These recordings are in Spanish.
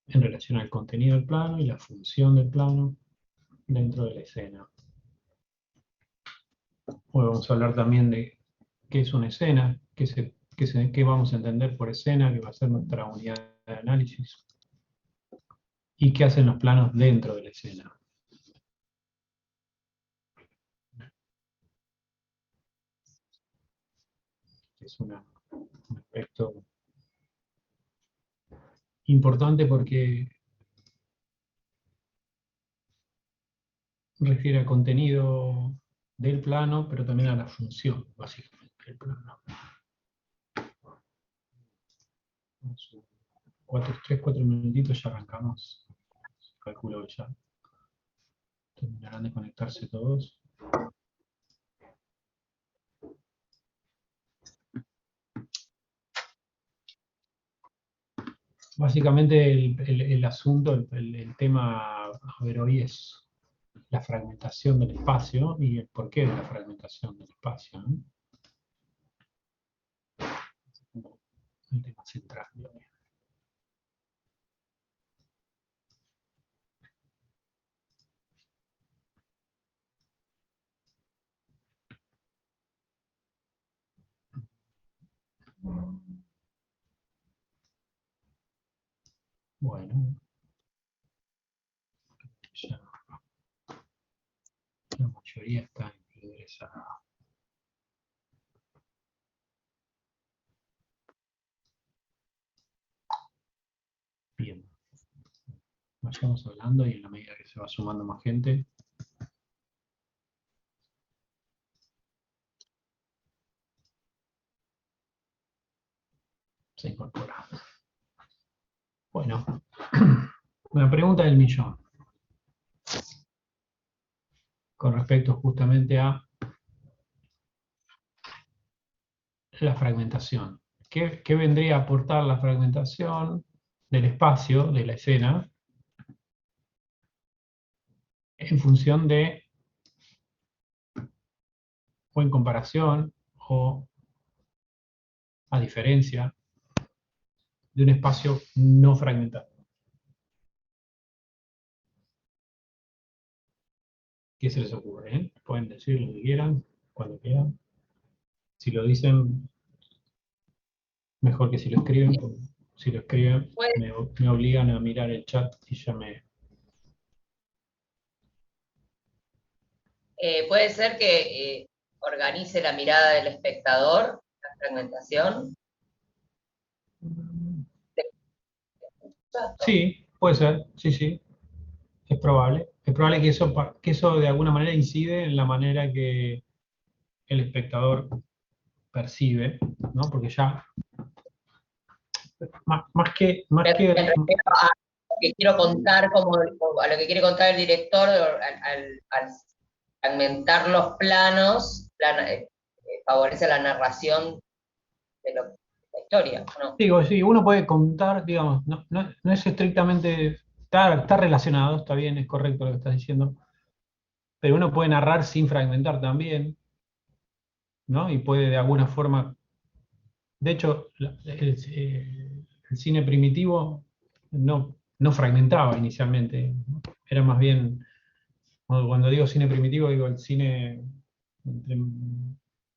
en relación al contenido del plano y la función del plano dentro de la escena. Hoy vamos a hablar también de qué es una escena, qué vamos a entender por escena, que va a ser nuestra unidad de análisis, y qué hacen los planos dentro de la escena. Es un aspecto importante porque refiere al contenido del plano, pero también a la función, básicamente, del plano. 3-4 minutitos ya arrancamos. Calculo que ya terminarán de conectarse todos. Básicamente el asunto, el tema a ver hoy es la fragmentación del espacio y el porqué de la fragmentación del espacio, ¿no? El tema central de hoy. Bueno, ya la mayoría está ingresada. Bien, vayamos hablando y en la medida que se va sumando más gente, se incorpora. Bueno, la pregunta del millón, con respecto justamente a la fragmentación. ¿Qué vendría a aportar la fragmentación del espacio, de la escena, en función de, o en comparación, o a diferencia de un espacio no fragmentado? ¿Qué se les ocurre? Pueden decir lo que quieran, cuando quieran. Si lo dicen, mejor que si lo escriben, porque si lo escriben me obligan a mirar el chat y ya me... Puede ser que organice la mirada del espectador, la fragmentación. Sí, puede ser, sí, sí, es probable. Es probable que eso de alguna manera incide en la manera que el espectador percibe, ¿no? Porque ya, Me refiero a lo que quiero contar, a lo que quiere contar el director al fragmentar los planos, favorece la narración de la historia, ¿no? digo, sí, uno puede contar, digamos, no es estrictamente, está relacionado, está bien, es correcto lo que estás diciendo, pero uno puede narrar sin fragmentar también, ¿no? Y puede de alguna forma, de hecho, el cine primitivo no fragmentaba inicialmente, era más bien, cuando digo cine primitivo, digo el cine entre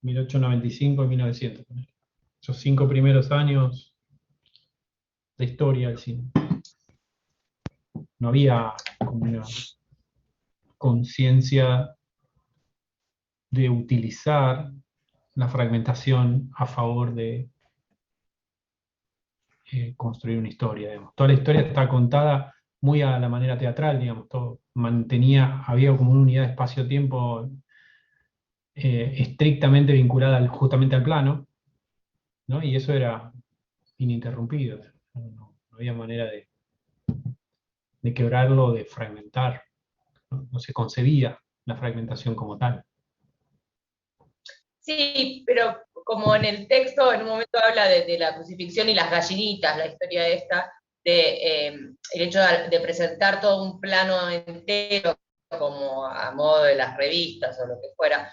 1895 y 1900, esos 5 primeros años de historia del cine. No había como una conciencia de utilizar la fragmentación a favor de construir una historia, digamos. Toda la historia está contada muy a la manera teatral, digamos, todo había como una unidad de espacio-tiempo estrictamente vinculada justamente al plano, ¿no? Y eso era ininterrumpido, no había manera de quebrarlo, de fragmentar, no se concebía la fragmentación como tal. Sí, pero como en el texto en un momento habla de la crucifixión y las gallinitas, la historia esta, el hecho de presentar todo un plano entero como a modo de las revistas o lo que fuera,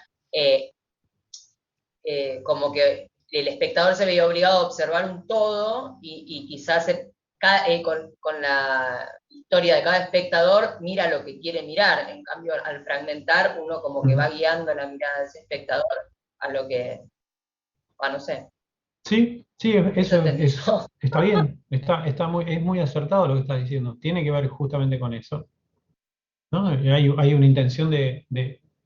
como que el espectador se veía obligado a observar un todo y quizás con la historia de cada espectador mira lo que quiere mirar. En cambio, al fragmentar, uno como que va guiando la mirada de ese espectador a lo que, no sé, Sí, sí, eso eso entendí yo. está bien, es muy acertado lo que estás diciendo. Tiene que ver justamente con eso, ¿no? Hay una intención de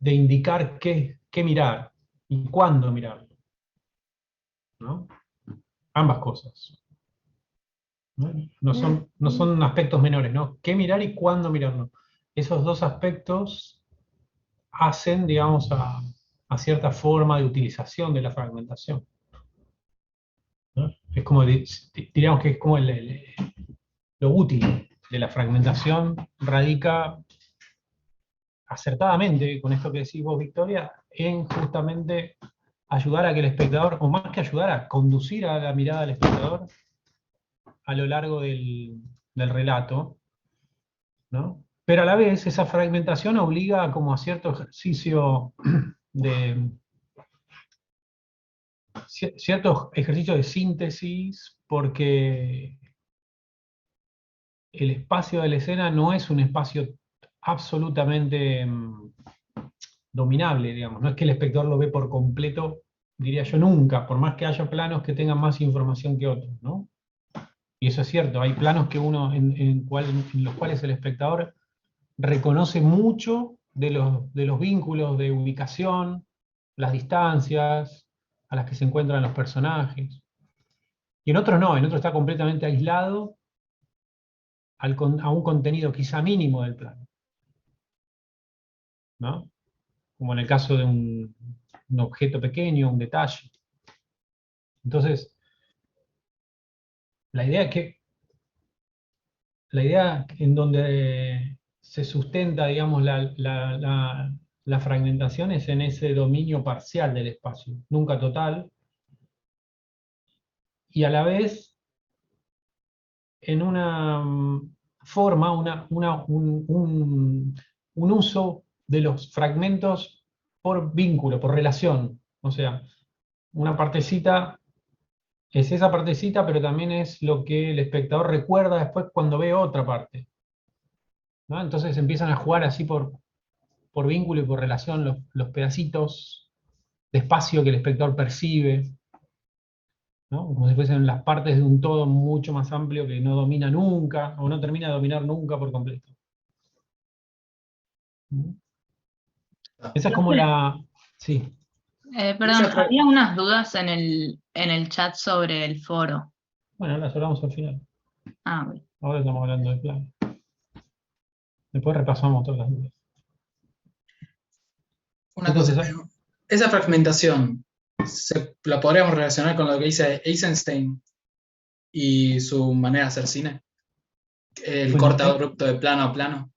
indicar qué mirar y cuándo mirar, ¿no? Ambas cosas, ¿no? No son aspectos menores, ¿no? ¿Qué mirar y cuándo mirarlo? Esos dos aspectos hacen, digamos, a cierta forma de utilización de la fragmentación, ¿no? Es como, diríamos que es como lo útil de la fragmentación radica acertadamente, con esto que decís vos, Victoria, en justamente ayudar a que el espectador, o más que ayudar, a conducir a la mirada del espectador a lo largo del relato, ¿no? Pero a la vez esa fragmentación obliga como a cierto ejercicio de ciertos ejercicios de síntesis, porque el espacio de la escena no es un espacio absolutamente dominable, digamos. No es que el espectador lo ve por completo, diría yo nunca, por más que haya planos que tengan más información que otros, ¿no? Y eso es cierto, hay planos que uno, en los cuales el espectador reconoce mucho de los vínculos de ubicación, las distancias a las que se encuentran los personajes. Y en otros no, en otros está completamente aislado a un contenido quizá mínimo del plano, ¿no? Como en el caso de un objeto pequeño, un detalle. Entonces, la idea es que la idea en donde se sustenta, digamos, la fragmentación es en ese dominio parcial del espacio, nunca total, y a la vez en una forma, un uso de los fragmentos por vínculo, por relación. O sea, una partecita es esa partecita, pero también es lo que el espectador recuerda después cuando ve otra parte, ¿no? Entonces empiezan a jugar así por vínculo y por relación los pedacitos de espacio que el espectador percibe, ¿no? Como si fuesen las partes de un todo mucho más amplio que no domina nunca, o no termina de dominar nunca por completo. ¿Mm? Esa es como Profe, la... Sí, perdón, había unas dudas en el chat sobre el foro. bueno, las hablamos al final. Ah, bueno. Ahora estamos hablando de plano. Después repasamos todas las dudas. Una cosa, Entonces, esa fragmentación, ¿la podríamos relacionar con lo que dice Eisenstein y su manera de hacer cine? El bueno, corte abrupto de plano a plano.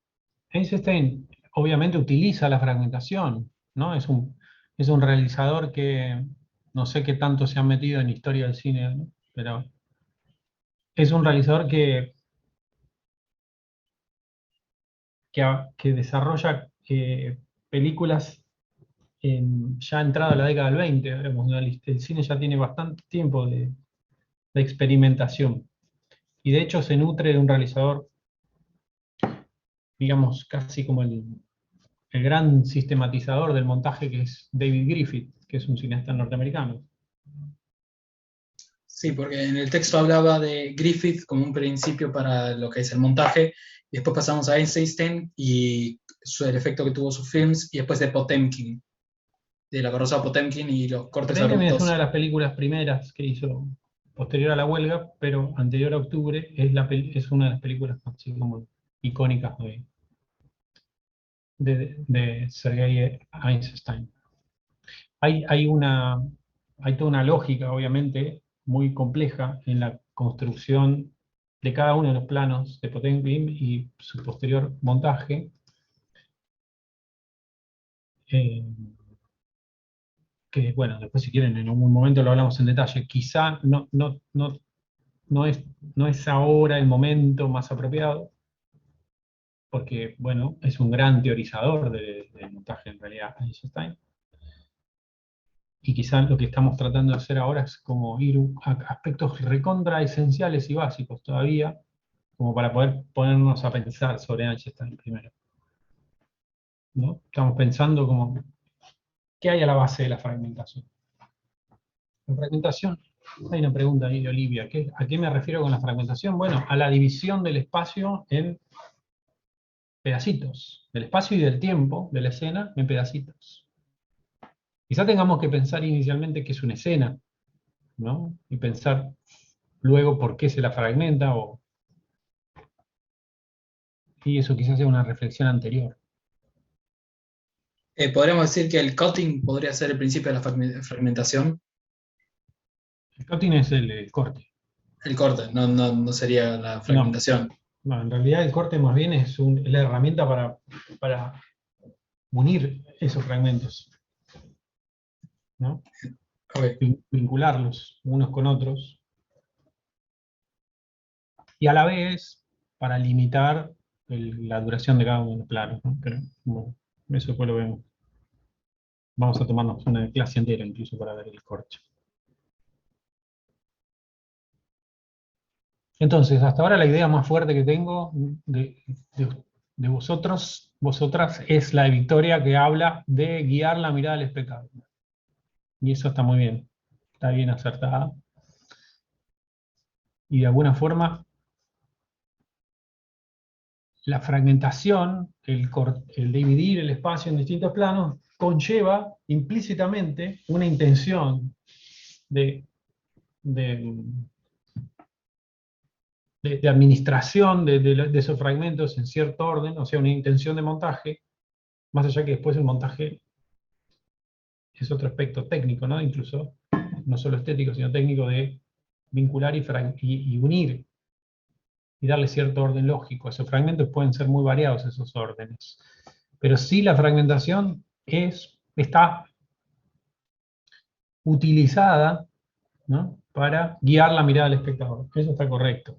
Einstein obviamente utiliza la fragmentación, ¿no? Es un realizador que no sé qué tanto se ha metido en historia del cine, ¿no? Pero es un realizador que desarrolla películas ya entrada la década del 20, digamos, ¿no? El cine ya tiene bastante tiempo de experimentación. Y de hecho se nutre de un realizador, digamos, casi como el gran sistematizador del montaje que es David Griffith, que es un cineasta norteamericano. Sí, porque en el texto hablaba de Griffith como un principio para lo que es el montaje, y después pasamos a Eisenstein y el efecto que tuvo sus films, y después de Potemkin, de la carroza Potemkin y los cortes Potemkin es una de abruptos. las películas primeras que hizo posterior a la huelga, pero anterior a octubre es una de las películas así como icónicas de Sergei Eisenstein. Hay toda una lógica, obviamente, muy compleja en la construcción de cada uno de los planos de Potemkin y su posterior montaje, eh, que, bueno, después si quieren en algún momento lo hablamos en detalle. Quizá no es, no es ahora el momento más apropiado, porque, bueno, es un gran teorizador del montaje en realidad, Einstein. y quizás lo que estamos tratando de hacer ahora es como ir a aspectos recontra esenciales y básicos todavía, como para poder ponernos a pensar sobre Einstein primero, ¿no? Estamos pensando como, ¿qué hay a la base de la fragmentación? La fragmentación, hay una pregunta ahí de Olivia, ¿a qué me refiero con la fragmentación? Bueno, a la división del espacio en pedacitos, del espacio y del tiempo de la escena en pedacitos. Quizá tengamos que pensar inicialmente qué es una escena, ¿no? Y pensar luego por qué se la fragmenta, y eso quizás sea una reflexión anterior. Podríamos decir que el cutting podría ser el principio de la fragmentación. El cutting es el corte. El corte, no sería la fragmentación. No, en realidad el corte más bien es la herramienta para unir esos fragmentos, ¿no? Okay. Vincularlos unos con otros. Y a la vez, para limitar la duración de cada uno de los planos, ¿no? Pero bueno, eso después lo vemos. Vamos a tomarnos una clase entera incluso para ver el corte. Entonces, hasta ahora la idea más fuerte que tengo de vosotras, es la de Victoria, que habla de guiar la mirada del espectador. Y eso está muy bien, está bien acertada. Y de alguna forma, la fragmentación, el dividir el espacio en distintos planos, conlleva implícitamente una intención de administración de esos fragmentos en cierto orden, o sea, una intención de montaje, más allá que después el montaje es otro aspecto técnico, ¿no? Incluso, no solo estético, sino técnico de vincular y unir y darle cierto orden lógico. Esos fragmentos pueden ser muy variados, esos órdenes. Pero sí la fragmentación está utilizada, ¿no?, para guiar la mirada del espectador. Eso está correcto.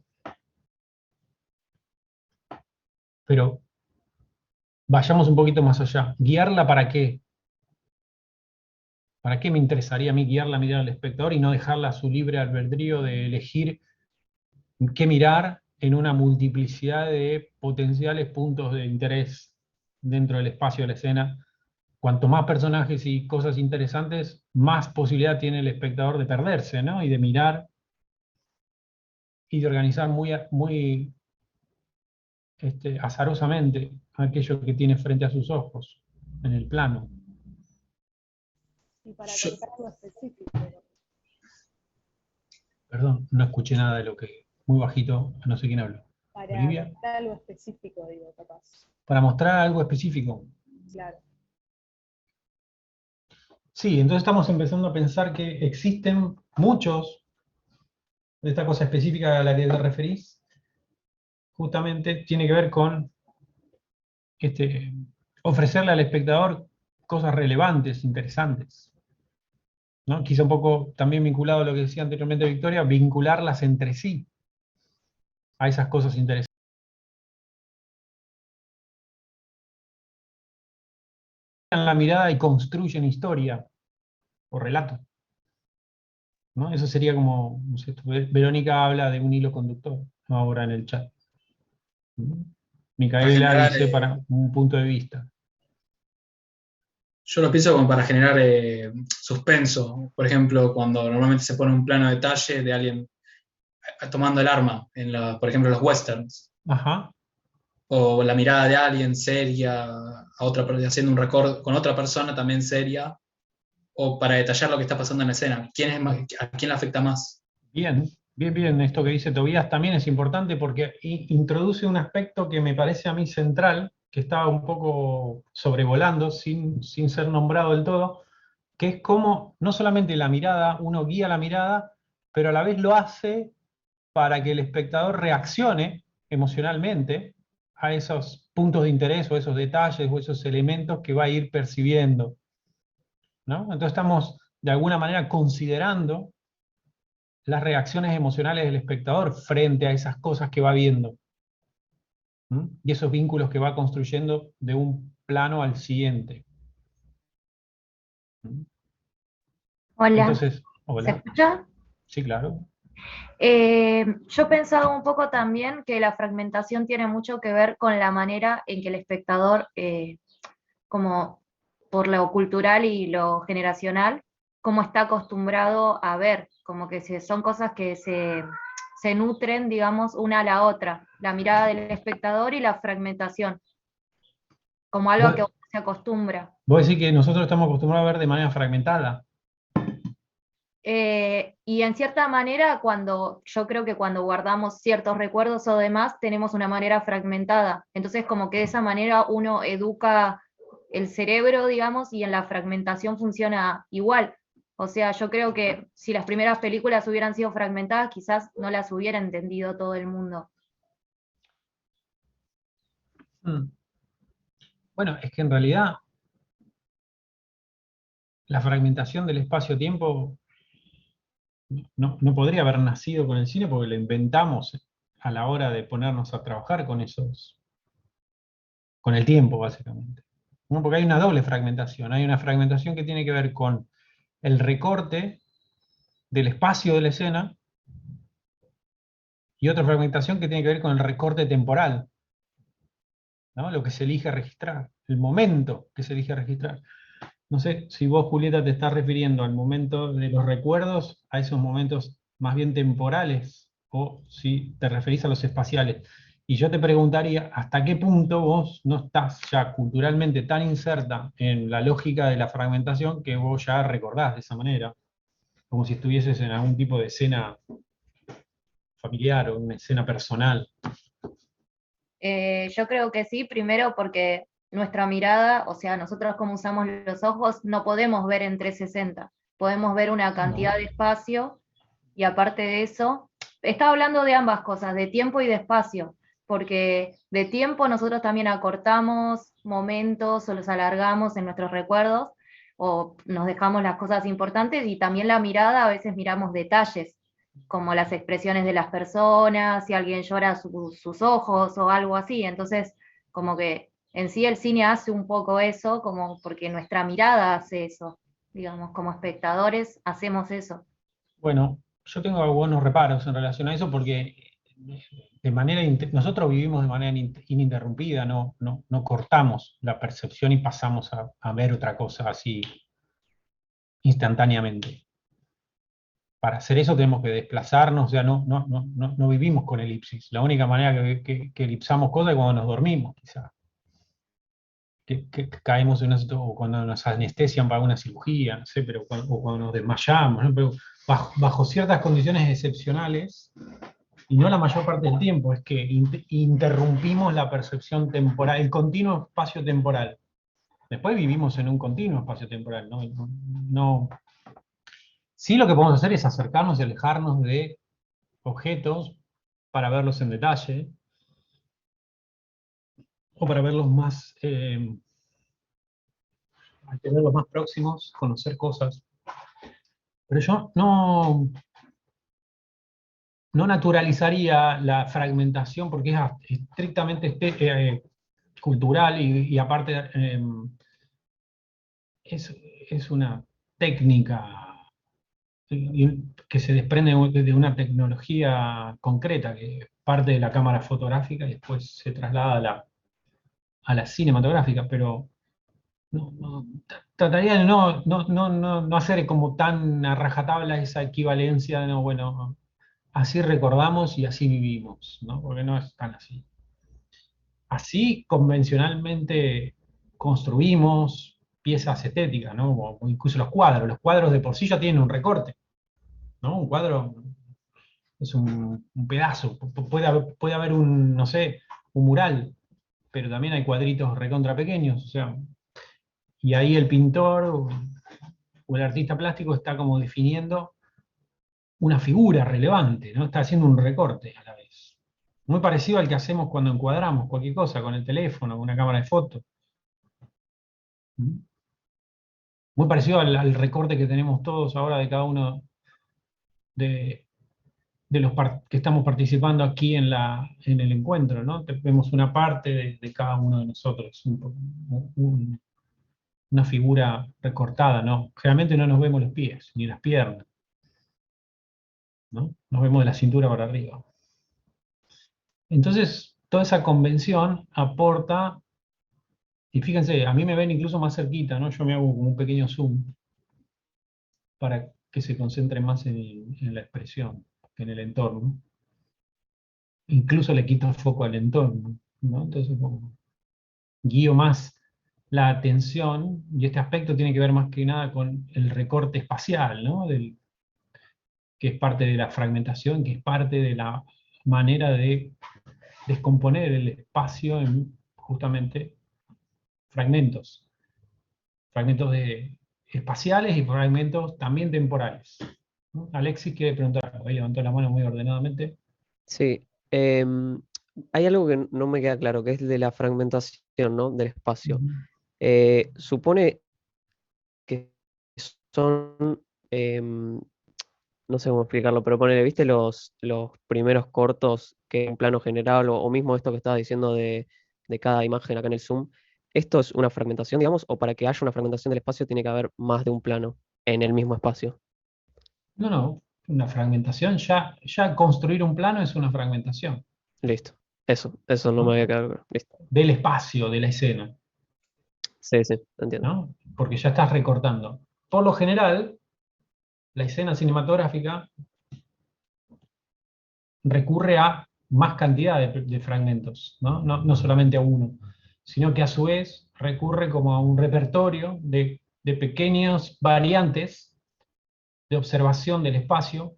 Pero vayamos un poquito más allá. ¿Guiarla para qué? ¿Para qué me interesaría a mí guiar la mirada del espectador y no dejarla a su libre albedrío de elegir qué mirar en una multiplicidad de potenciales puntos de interés dentro del espacio de la escena? Cuanto más personajes y cosas interesantes, más posibilidad tiene el espectador de perderse, ¿no? Y de mirar y de organizar muy azarosamente aquello que tiene frente a sus ojos en el plano. Y para contar algo específico. Perdón, no escuché nada de lo que... Muy bajito, no sé quién habló. Para ¿Olivia? contar algo específico, digo, capaz. Para mostrar algo específico. Claro. Sí, entonces estamos empezando a pensar que existen muchos de esta cosa específica a la que te referís. Justamente tiene que ver con ofrecerle al espectador cosas relevantes, interesantes, ¿no? Quizá un poco también vinculado a lo que decía anteriormente Victoria, vincularlas entre sí, a esas cosas interesantes. En la mirada y construyen historia o relato, ¿no? Eso sería como, no sé, Verónica habla de un hilo conductor ahora en el chat. Micaela Generar, dice para un punto de vista. yo lo pienso como para generar suspenso. Por ejemplo, cuando normalmente se pone un plano de detalle de alguien tomando el arma, por ejemplo, los westerns. Ajá. O la mirada de alguien seria, haciendo un record con otra persona también seria, o para detallar lo que está pasando en la escena. ¿A quién le afecta más? Bien, bien, esto que dice Tobías también es importante porque introduce un aspecto que me parece a mí central, que estaba un poco sobrevolando sin ser nombrado del todo, que es cómo no solamente la mirada, uno guía la mirada, pero a la vez lo hace para que el espectador reaccione emocionalmente a esos puntos de interés o esos detalles o esos elementos que va a ir percibiendo, ¿no? Entonces estamos de alguna manera considerando las reacciones emocionales del espectador frente a esas cosas que va viendo, ¿m? Y esos vínculos que va construyendo de un plano al siguiente. ¿M? Hola, Entonces, ¿se hola, escucha? sí, claro. Yo pensaba un poco también que la fragmentación tiene mucho que ver con la manera en que el espectador, como por lo cultural y lo generacional, como está acostumbrado a ver, como que son cosas que se nutren, digamos, una a la otra, la mirada del espectador y la fragmentación, como algo a que Vos, uno se acostumbra. vos decís que nosotros estamos acostumbrados a ver de manera fragmentada. Y en cierta manera, yo creo que cuando guardamos ciertos recuerdos o demás, tenemos una manera fragmentada. Entonces, como que de esa manera uno educa el cerebro, digamos, y en la fragmentación funciona igual. O sea, yo creo que si las primeras películas hubieran sido fragmentadas, quizás no las hubiera entendido todo el mundo. Mm. Bueno, es que en realidad la fragmentación del espacio-tiempo no podría haber nacido con el cine porque lo inventamos a la hora de ponernos a trabajar con el tiempo, básicamente. ¿No? Porque hay una doble fragmentación. Hay una fragmentación que tiene que ver con el recorte del espacio de la escena y otra fragmentación que tiene que ver con el recorte temporal, ¿no? Lo que se elige registrar, el momento que se elige registrar. No sé si vos, Julieta, te estás refiriendo al momento de los recuerdos, a esos momentos más bien temporales, o si te referís a los espaciales. Y yo te preguntaría, ¿hasta qué punto vos no estás ya culturalmente tan inserta en la lógica de la fragmentación que vos ya recordás de esa manera? Como si estuvieses en algún tipo de escena familiar o una escena personal. Yo creo que sí, primero porque nuestra mirada, o sea, nosotros como usamos los ojos, no podemos ver en 360, podemos ver una No. cantidad de espacio y aparte de eso, estaba hablando de ambas cosas, de tiempo y de espacio, porque de tiempo nosotros también acortamos momentos o los alargamos en nuestros recuerdos o nos dejamos las cosas importantes y también la mirada, a veces miramos detalles como las expresiones de las personas, si alguien llora sus ojos o algo así. Entonces, como que en sí el cine hace un poco eso, como porque nuestra mirada hace eso, digamos, como espectadores hacemos eso. Bueno, yo tengo algunos reparos en relación a eso porque nosotros vivimos de manera ininterrumpida, no cortamos la percepción y pasamos a ver otra cosa así instantáneamente. Para hacer eso tenemos que desplazarnos, o sea, no vivimos con elipsis. La única manera que elipsamos cosas es cuando nos dormimos, quizás. Que caemos en o cuando nos anestesian para una cirugía, no sé, pero o cuando nos desmayamos, ¿no? Pero bajo ciertas condiciones excepcionales, y no la mayor parte del tiempo, es que interrumpimos la percepción temporal, el continuo espacio temporal. Después vivimos en un continuo espacio temporal, ¿no? Sí, lo que podemos hacer es acercarnos y alejarnos de objetos para verlos en detalle, o para verlos más, tenerlos más próximos, conocer cosas. Pero yo no naturalizaría la fragmentación porque es estrictamente cultural y aparte es una técnica que se desprende de una tecnología concreta que parte de la cámara fotográfica y después se traslada a la cinematográfica, pero trataría de no hacer como tan a rajatabla esa equivalencia, no, bueno, así recordamos y así vivimos, ¿no? Porque no es tan así. Así convencionalmente construimos piezas estéticas, ¿no? O incluso los cuadros. Los cuadros de por sí ya tienen un recorte, ¿no? Un cuadro es un pedazo. Puede haber un, no sé, un mural, pero también hay cuadritos recontra pequeños, o sea, y ahí el pintor o el artista plástico está como definiendo una figura relevante, ¿no? Está haciendo un recorte a la vez. Muy parecido al que hacemos cuando encuadramos cualquier cosa con el teléfono, con una cámara de fotos. Muy parecido al recorte que tenemos todos ahora de cada uno de, de los que estamos participando aquí en el encuentro, ¿no? Vemos una parte de cada uno de nosotros, una figura recortada, ¿no? Generalmente no nos vemos los pies, ni las piernas, ¿no? Nos vemos de la cintura para arriba. Entonces, toda esa convención aporta, y fíjense, a mí me ven incluso más cerquita, ¿no? Yo me hago como un pequeño zoom para que se concentre más en la expresión, que en el entorno. Incluso le quito el foco al entorno, ¿no? Entonces, como guío más la atención, y este aspecto tiene que ver más que nada con el recorte espacial, ¿no? Que es parte de la fragmentación, que es parte de la manera de descomponer el espacio en justamente fragmentos. Fragmentos espaciales y fragmentos también temporales, ¿no? Alexis quiere preguntar, ahí levantó la mano muy ordenadamente. Sí, hay algo que no me queda claro, que es de la fragmentación, ¿no? Del espacio. Supone que son, no sé cómo explicarlo, pero ponele, ¿viste los primeros cortos que en plano general, o mismo esto que estabas diciendo de cada imagen acá en el Zoom? ¿Esto es una fragmentación, digamos, o para que haya una fragmentación del espacio tiene que haber más de un plano en el mismo espacio? No, una fragmentación, ya construir un plano es una fragmentación, Listo. Eso no me había quedado claro. Listo. del espacio, de la escena, Sí, entiendo. ¿no? Porque ya estás recortando. Por lo general, la escena cinematográfica recurre a más cantidad de fragmentos, ¿no? No solamente a uno, sino que a su vez recurre como a un repertorio de pequeñas variantes de observación del espacio,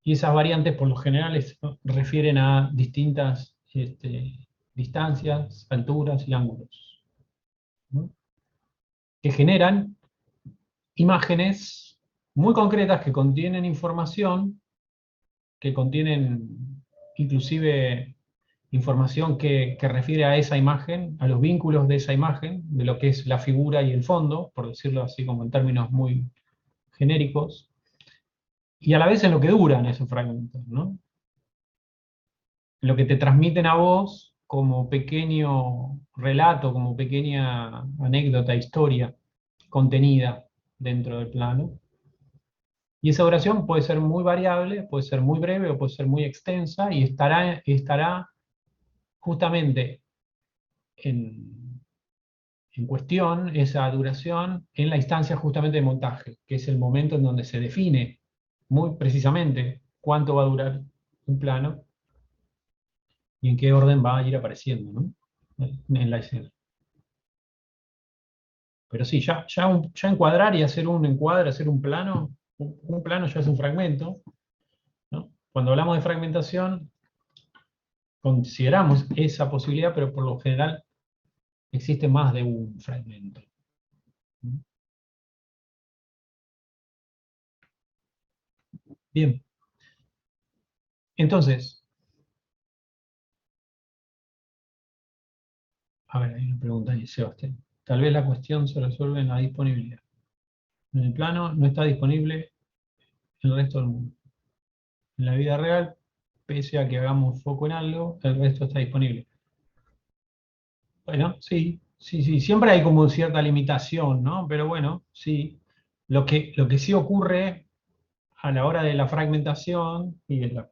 y esas variantes por lo general refieren a distintas distancias, alturas y ángulos, ¿no? Que generan imágenes muy concretas que contienen información, que contienen inclusive información que refiere a esa imagen, a los vínculos de esa imagen, de lo que es la figura y el fondo, por decirlo así como en términos muy genéricos, y a la vez en lo que duran esos fragmentos, ¿no? Lo que te transmiten a vos como pequeño relato, como pequeña anécdota, historia contenida dentro del plano. Y esa duración puede ser muy variable, puede ser muy breve o puede ser muy extensa, y estará justamente en cuestión esa duración en la instancia justamente de montaje, que es el momento en donde se define muy precisamente cuánto va a durar un plano y en qué orden va a ir apareciendo, ¿no? En la escena. Pero sí, ya encuadrar y hacer un encuadre, hacer un plano ya es un fragmento, ¿no? Cuando hablamos de fragmentación, consideramos esa posibilidad, pero por lo general existe más de un fragmento. Bien. Entonces, a ver, hay una pregunta ahí, Sebastián. Tal vez la cuestión se resuelve en la disponibilidad. En el plano no está disponible en el resto del mundo. En la vida real, pese a que hagamos foco en algo, el resto está disponible. Bueno, sí, siempre hay como cierta limitación, ¿no? Pero bueno, sí. Lo que sí ocurre a la hora de la fragmentación y de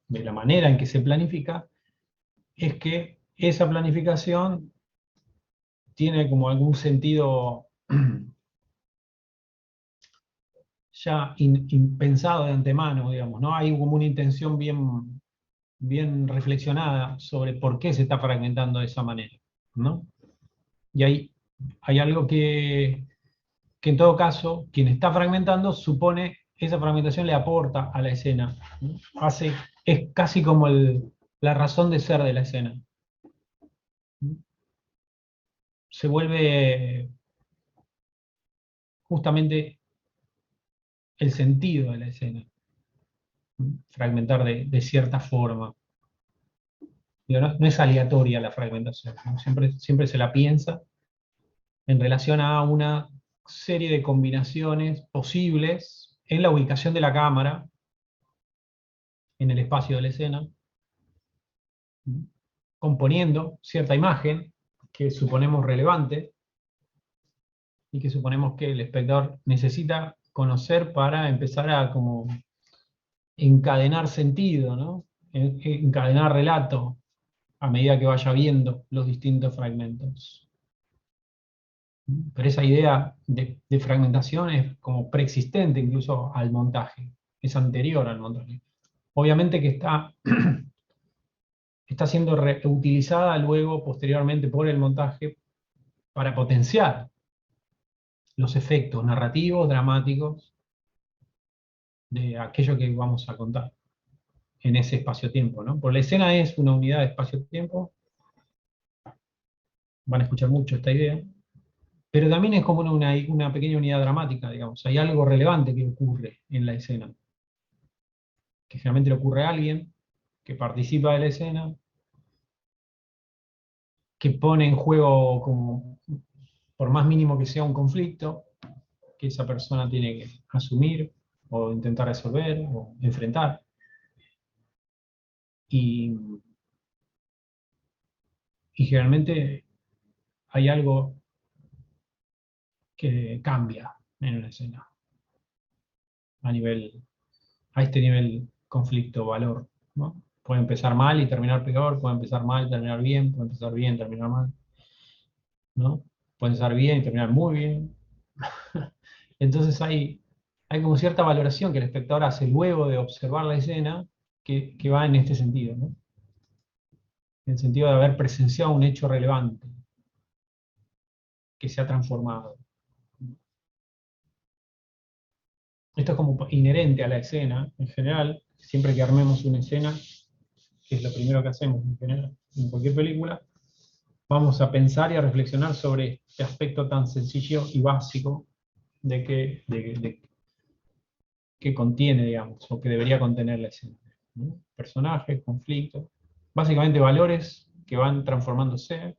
la manera en que se planifica, es que esa planificación tiene como algún sentido ya pensado de antemano, digamos, ¿no? Hay como una intención bien reflexionada sobre por qué se está fragmentando de esa manera, ¿no? Y hay algo que en todo caso, quien está fragmentando supone esa fragmentación le aporta a la escena, ¿no? Es casi como la razón de ser de la escena. Se vuelve justamente el sentido de la escena, ¿no? Fragmentar de cierta forma. Digo, no es aleatoria la fragmentación, ¿no? Siempre se la piensa en relación a una serie de combinaciones posibles en la ubicación de la cámara, en el espacio de la escena, componiendo cierta imagen que suponemos relevante y que suponemos que el espectador necesita conocer para empezar a como encadenar sentido, ¿no? Encadenar relato a medida que vaya viendo los distintos fragmentos. Pero esa idea de fragmentación es como preexistente incluso al montaje, es anterior al montaje. Obviamente que está siendo reutilizada luego, posteriormente, por el montaje para potenciar los efectos narrativos, dramáticos, de aquello que vamos a contar en ese espacio-tiempo, ¿no? Porque la escena es una unidad de espacio-tiempo, van a escuchar mucho esta idea, pero también es como una pequeña unidad dramática, digamos. Hay algo relevante que ocurre en la escena, que generalmente le ocurre a alguien que participa de la escena, que pone en juego, como, por más mínimo que sea un conflicto, que esa persona tiene que asumir, o intentar resolver, o enfrentar. Y generalmente hay algo que cambia en una escena, a este nivel conflicto-valor, ¿no? Puede empezar mal y terminar peor, puede empezar mal y terminar bien, puede empezar bien y terminar mal, ¿no? Puede empezar bien y terminar muy bien. Entonces hay como cierta valoración que el espectador hace luego de observar la escena que va en este sentido, ¿no? En el sentido de haber presenciado un hecho relevante que se ha transformado. Esto es como inherente a la escena, en general, siempre que armemos una escena, que es lo primero que hacemos en general, en cualquier película, vamos a pensar y a reflexionar sobre este aspecto tan sencillo y básico de que contiene, digamos, o que debería contener la escena, ¿no? Personajes, conflictos, básicamente valores que van transformándose.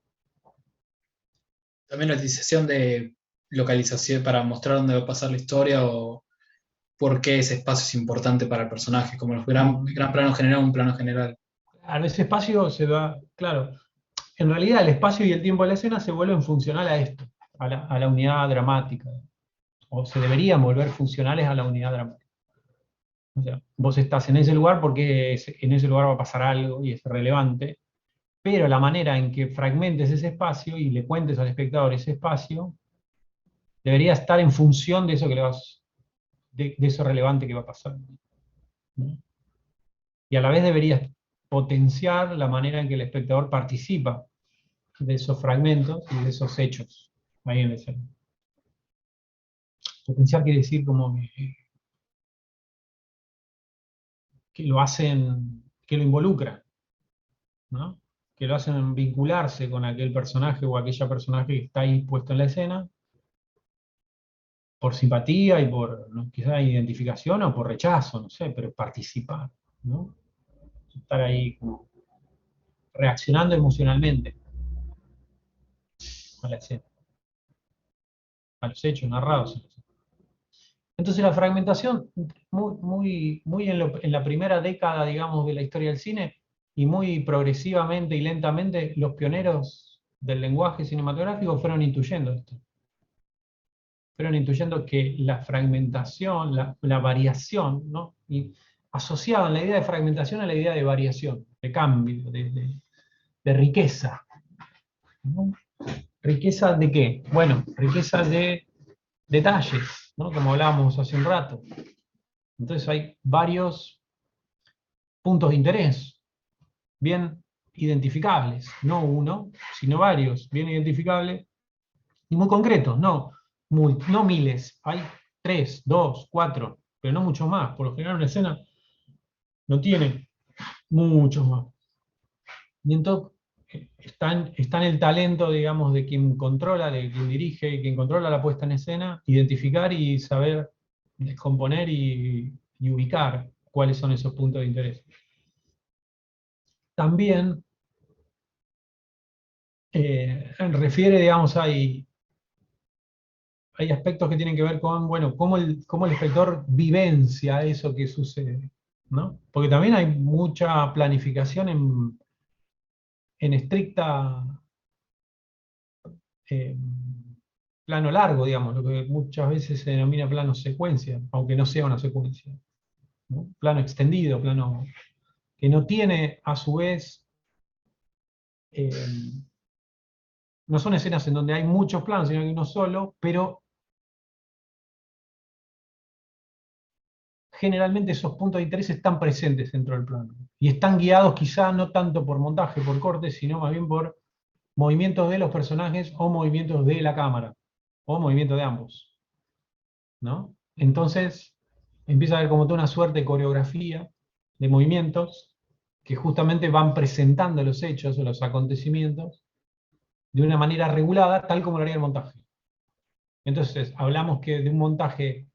También la utilización de localización para mostrar dónde va a pasar la historia o por qué ese espacio es importante para el personaje, como el gran plano general, un plano general. A ese espacio se da, claro, en realidad el espacio y el tiempo de la escena se vuelven funcional a esto, a la unidad dramática, o se deberían volver funcionales a la unidad dramática. O sea, vos estás en ese lugar porque en ese lugar va a pasar algo y es relevante, pero la manera en que fragmentes ese espacio y le cuentes al espectador ese espacio debería estar en función de eso que le vas, de eso relevante que va a pasar, ¿no? Y a la vez deberías potenciar la manera en que el espectador participa de esos fragmentos y de esos hechos ahí en la escena. Potenciar quiere decir como que lo hacen, que lo involucran, ¿no? Que lo hacen vincularse con aquel personaje o aquella personaje que está ahí puesto en la escena, por simpatía y por, ¿no?, quizá identificación o por rechazo, no sé, pero participar, ¿no? Estar ahí como reaccionando emocionalmente a la escena, a los hechos narrados. Entonces la fragmentación, muy en la primera década, digamos, de la historia del cine, y muy progresivamente y lentamente, los pioneros del lenguaje cinematográfico fueron intuyendo esto. Fueron intuyendo que la fragmentación, la variación, ¿no? Y asociaban la idea de fragmentación a la idea de variación, de cambio, de riqueza, ¿no? ¿Riqueza de qué? Bueno, riqueza de detalles, ¿no? Como hablábamos hace un rato. Entonces hay varios puntos de interés bien identificables, no uno, sino varios, bien identificables y muy concretos, no miles, hay 3, 2, 4, pero no muchos más. Por lo general una escena no tiene muchos más. Y entonces está en el talento, digamos, de quien controla, de quien dirige, quien controla la puesta en escena, identificar y saber descomponer y ubicar cuáles son esos puntos de interés. También refiere, digamos, hay aspectos que tienen que ver con, bueno, cómo el espectador vivencia eso que sucede, ¿no? Porque también hay mucha planificación en estricta plano largo, digamos, lo que muchas veces se denomina plano secuencia, aunque no sea una secuencia, ¿no? Plano extendido, plano que no tiene a su vez, no son escenas en donde hay muchos planos, sino que uno solo, pero generalmente esos puntos de interés están presentes dentro del plano. Y están guiados quizá no tanto por montaje, por corte, sino más bien por movimientos de los personajes o movimientos de la cámara, o movimientos de ambos, ¿no? Entonces empieza a haber como toda una suerte de coreografía de movimientos que justamente van presentando los hechos o los acontecimientos de una manera regulada, tal como lo haría el montaje. Entonces hablamos que de un montaje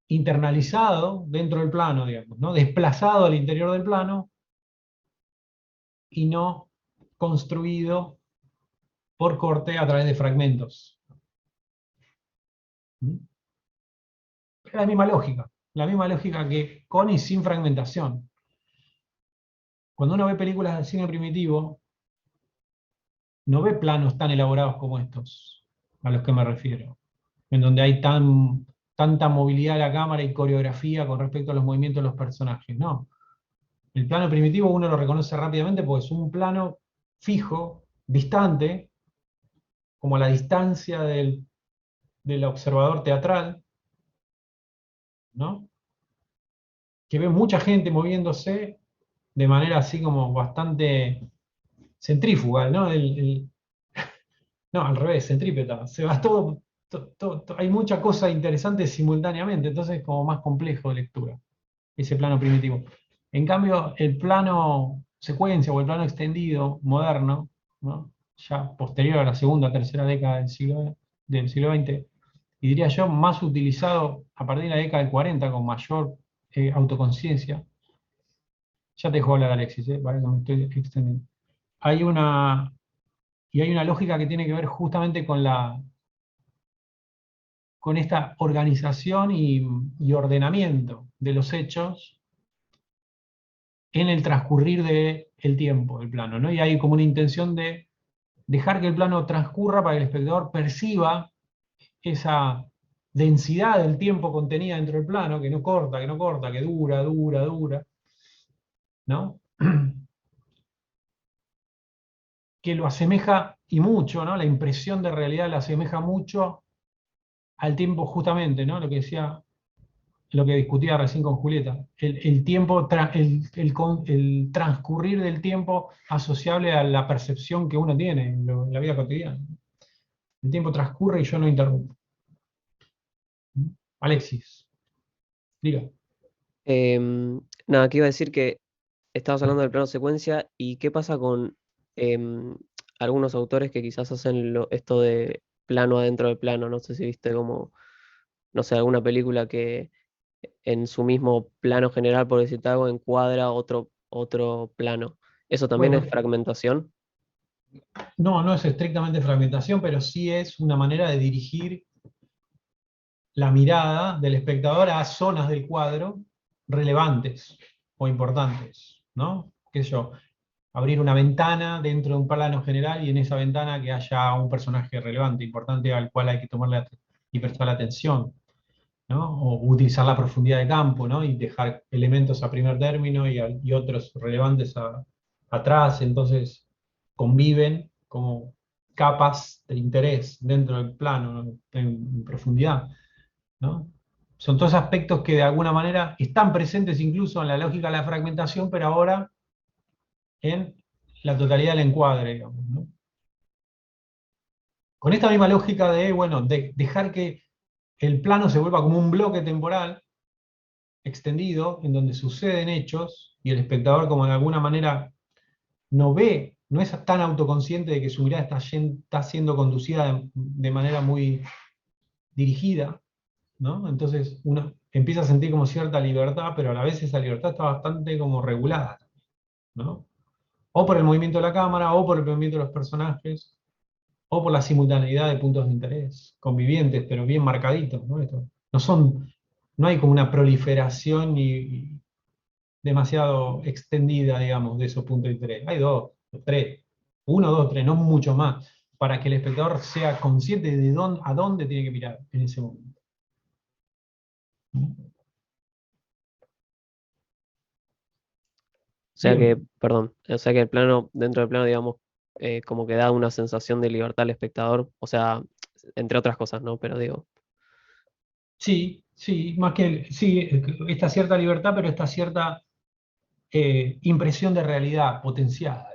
internalizado dentro del plano, digamos, ¿no? Desplazado al interior del plano y no construido por corte a través de fragmentos. ¿Mm? Es la misma lógica que con y sin fragmentación. Cuando uno ve películas de cine primitivo, no ve planos tan elaborados como estos, a los que me refiero, en donde hay tanta movilidad de la cámara y coreografía con respecto a los movimientos de los personajes, no. El plano primitivo uno lo reconoce rápidamente porque es un plano fijo, distante, como la distancia del observador teatral, ¿no? Que ve mucha gente moviéndose de manera así como bastante centrífuga, ¿no? No, al revés, centrípeta. Se va hay mucha cosa interesante simultáneamente, entonces es como más complejo de lectura, ese plano primitivo. En cambio, el plano secuencia o el plano extendido moderno, ¿no? Ya posterior a la segunda o tercera década del siglo XX, y diría yo más utilizado a partir de la década del 40 con mayor autoconciencia. Ya te dejo hablar, Alexis, para que me estoy extendiendo. Hay una lógica que tiene que ver justamente con esta organización y ordenamiento de los hechos en el transcurrir del tiempo, del plano, ¿no? Y hay como una intención de dejar que el plano transcurra para que el espectador perciba esa densidad del tiempo contenida dentro del plano, que no corta, que dura, ¿no? Que lo asemeja, y mucho, ¿no? La impresión de realidad la asemeja mucho al tiempo justamente, ¿no? Lo que decía, lo que discutía recién con Julieta, el tiempo, el transcurrir del tiempo asociable a la percepción que uno tiene en la vida cotidiana. El tiempo transcurre y yo no interrumpo. Alexis, diga. Nada, que iba a decir que estabas hablando del plano secuencia y qué pasa con algunos autores que quizás hacen esto de plano adentro del plano. No sé si viste como, no sé, alguna película que en su mismo plano general, por decirte algo, encuadra otro plano. ¿Eso también Bueno, es fragmentación? no es estrictamente fragmentación, pero sí es una manera de dirigir la mirada del espectador a zonas del cuadro relevantes o importantes, ¿no? ¿Qué sé yo? Abrir una ventana dentro de un plano general y en esa ventana que haya un personaje relevante, importante, al cual hay que tomarle y prestarle atención, ¿no? O utilizar la profundidad de campo, ¿no? Y dejar elementos a primer término y otros relevantes atrás, entonces conviven como capas de interés dentro del plano, ¿no? en profundidad, ¿no? Son todos aspectos que de alguna manera están presentes incluso en la lógica de la fragmentación, pero ahora en la totalidad del encuadre, digamos, ¿no? Con esta misma lógica de, bueno, de dejar que el plano se vuelva como un bloque temporal extendido, en donde suceden hechos, y el espectador como de alguna manera no es tan autoconsciente de que su mirada está siendo conducida de manera muy dirigida, ¿no? Entonces uno empieza a sentir como cierta libertad, pero a la vez esa libertad está bastante como regulada, ¿no? O por el movimiento de la cámara, o por el movimiento de los personajes, o por la simultaneidad de puntos de interés, convivientes, pero bien marcaditos, ¿no? No hay como una proliferación y demasiado extendida, digamos, de esos puntos de interés. Hay dos, tres, uno, dos, tres, no mucho más. para que el espectador sea consciente de a dónde tiene que mirar en ese momento. O sea que, Bien. perdón, o sea que el plano, dentro del plano, digamos, como que da una sensación de libertad al espectador, o sea, entre otras cosas, ¿no? Pero digo, Sí, sí, más que sí, esta cierta libertad, pero esta cierta impresión de realidad potenciada,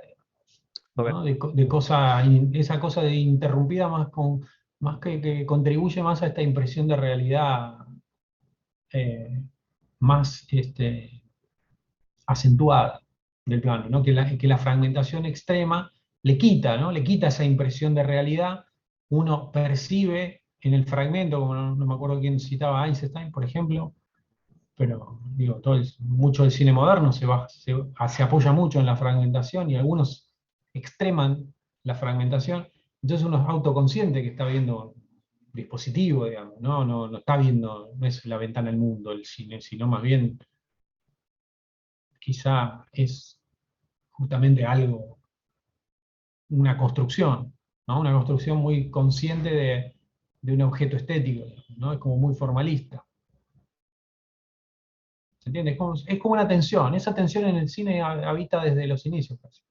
ok, ¿no? De cosa, esa cosa de interrumpida más que contribuye más a esta impresión de realidad eh, más acentuada del plano, ¿no? Que la fragmentación extrema le quita, ¿no? Le quita esa impresión de realidad. Uno percibe en el fragmento, como no me acuerdo quién citaba a Einstein, por ejemplo, pero digo, mucho del cine moderno se apoya mucho en la fragmentación y algunos extreman la fragmentación. Entonces uno es autoconsciente que está viendo dispositivo, digamos, ¿no? No está viendo, no es la ventana al mundo el cine, sino más bien quizá es justamente algo, una construcción, ¿no? Una construcción muy consciente de un objeto estético, ¿no? Es como muy formalista. ¿Se entiende? Es como una tensión. Esa tensión en el cine habita desde los inicios, casi,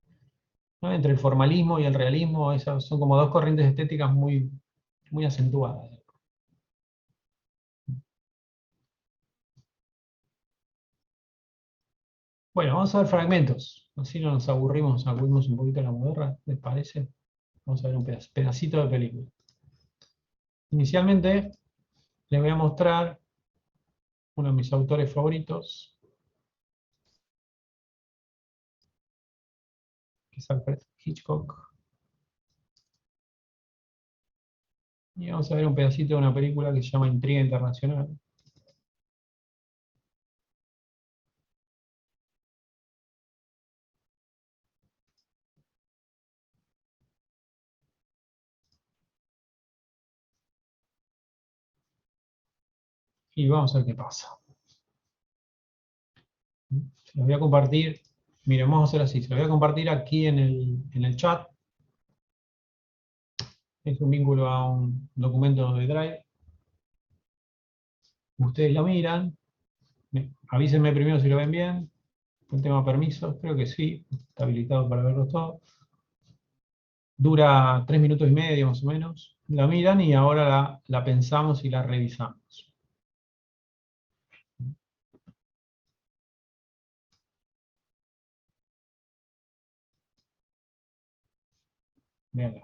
¿no? Entre el formalismo y el realismo, esas son como dos corrientes estéticas muy, muy acentuadas. Bueno, vamos a ver fragmentos. Así no nos aburrimos un poquito de la moderna, ¿les parece? Vamos a ver un pedacito de película. Inicialmente les voy a mostrar uno de mis autores favoritos, que es Alfred Hitchcock. Y vamos a ver un pedacito de una película que se llama Intriga Internacional. Y vamos a ver qué pasa. Se los voy a compartir. Miren, vamos a hacer así. Se los voy a compartir aquí en el chat. Es un vínculo a un documento de Drive. Ustedes lo miran. Avísenme primero si lo ven bien. El tema permisos, creo que sí. Está habilitado para verlo todo. Dura 3 minutos y medio más o menos. La miran y ahora la pensamos y la revisamos. Vean.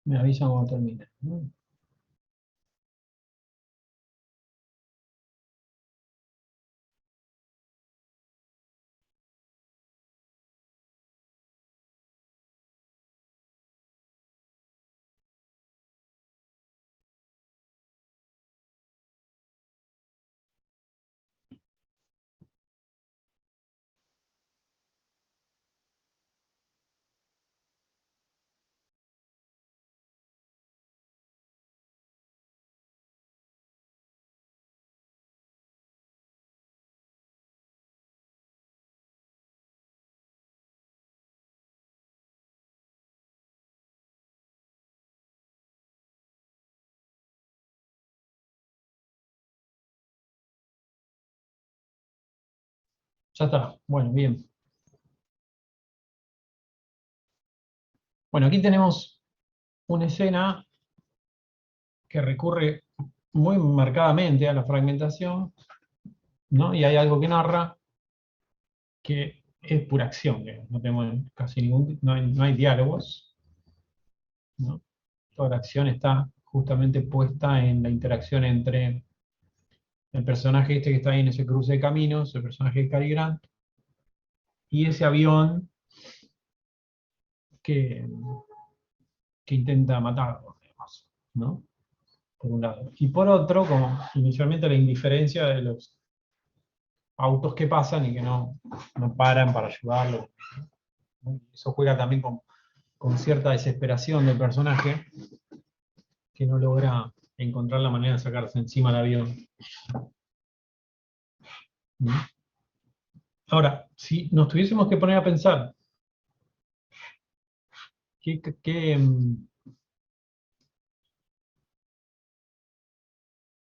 Me avisan cuando termine. Ya está. Bueno, bien. Bueno, aquí tenemos una escena que recurre muy marcadamente a la fragmentación, ¿no? Y hay algo que narra que es pura acción, que no tenemos casi no hay diálogos, ¿no? Toda la acción está justamente puesta en la interacción entre el personaje este que está ahí en ese cruce de caminos, el personaje de Cary Grant, y ese avión que, que intenta matarlo, digamos, ¿no? Por un lado. Y por otro, como inicialmente la indiferencia de los autos que pasan y que no paran para ayudarlo, ¿no? Eso juega también con cierta desesperación del personaje que no logra encontrar la manera de sacarse encima del avión. ¿No? Ahora, si nos tuviésemos que poner a pensar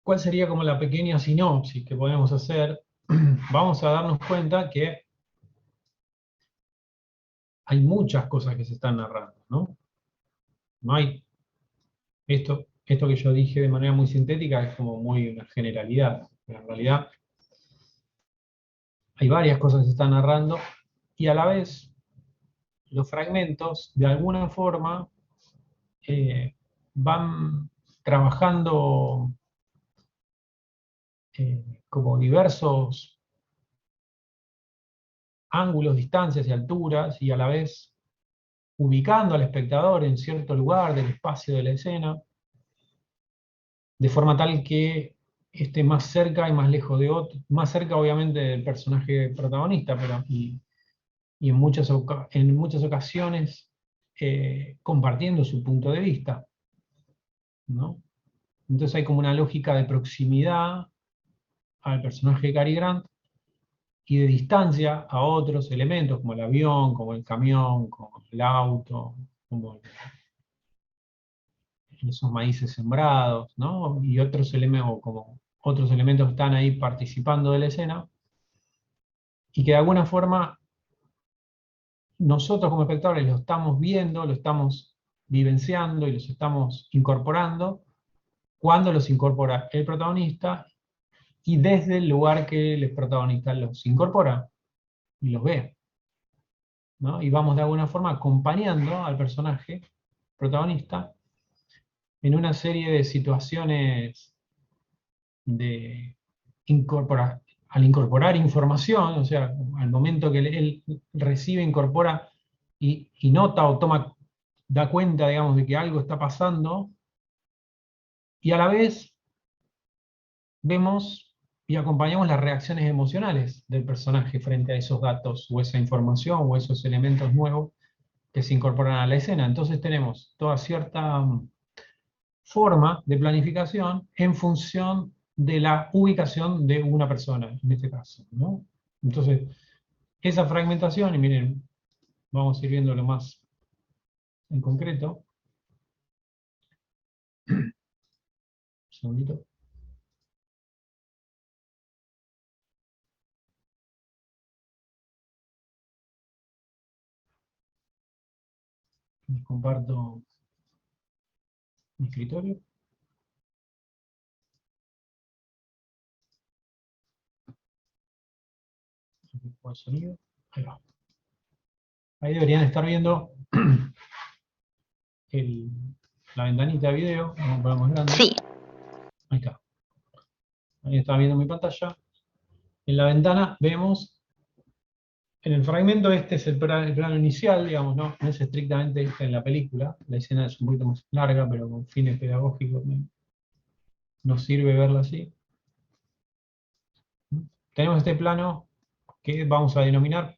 ¿cuál sería como la pequeña sinopsis que podemos hacer? Vamos a darnos cuenta que hay muchas cosas que se están narrando, ¿no? No hay esto que yo dije de manera muy sintética es como muy una generalidad. Pero en realidad hay varias cosas que se están narrando y a la vez los fragmentos de alguna forma van trabajando como diversos ángulos, distancias y alturas y a la vez ubicando al espectador en cierto lugar del espacio de la escena, de forma tal que esté más cerca y más lejos de otro, más cerca obviamente del personaje protagonista, pero y en muchas ocasiones compartiendo su punto de vista, ¿no? Entonces hay como una lógica de proximidad al personaje de Cary Grant y de distancia a otros elementos como el avión, como el camión, como el auto, como esos maíces sembrados, ¿no? Y otros elementos, como otros elementos que están ahí participando de la escena, y que de alguna forma nosotros como espectadores lo estamos viendo, lo estamos vivenciando y los estamos incorporando cuando los incorpora el protagonista y desde el lugar que el protagonista los incorpora y los ve, ¿no? Y vamos de alguna forma acompañando al personaje protagonista en una serie de situaciones de al incorporar información, o sea, al momento que él recibe, incorpora y nota o da cuenta, digamos, de que algo está pasando, y a la vez vemos y acompañamos las reacciones emocionales del personaje frente a esos datos o esa información o esos elementos nuevos que se incorporan a la escena. Entonces tenemos toda cierta forma de planificación en función de la ubicación de una persona, en este caso, ¿no? Entonces, esa fragmentación, y miren, vamos a ir viéndolo más en concreto. Un segundito. Les comparto mi escritorio. El sonido. Ahí va. Ahí deberían estar viendo el la ventanita de video, vamos a poner más grande. Sí. Ahí está. Ahí está viendo mi pantalla. En la ventana vemos, en el fragmento este es el plano inicial, digamos, no es estrictamente este en la película. La escena es un poquito más larga, pero con fines pedagógicos nos sirve verla así. Tenemos este plano que vamos a denominar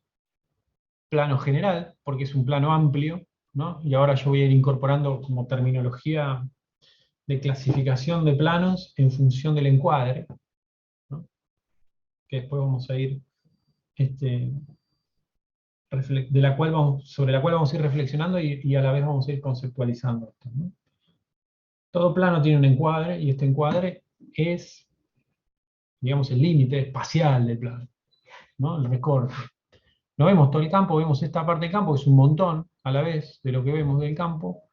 plano general, porque es un plano amplio, ¿no? Y ahora yo voy a ir incorporando como terminología de clasificación de planos en función del encuadre, ¿no? Que después vamos a ir, sobre la cual vamos a ir reflexionando y a la vez vamos a ir conceptualizando esto, ¿no? Todo plano tiene un encuadre, y este encuadre es, digamos, el límite espacial del plano, ¿no? El recorte. No vemos todo el campo, vemos esta parte del campo, que es un montón a la vez de lo que vemos del campo,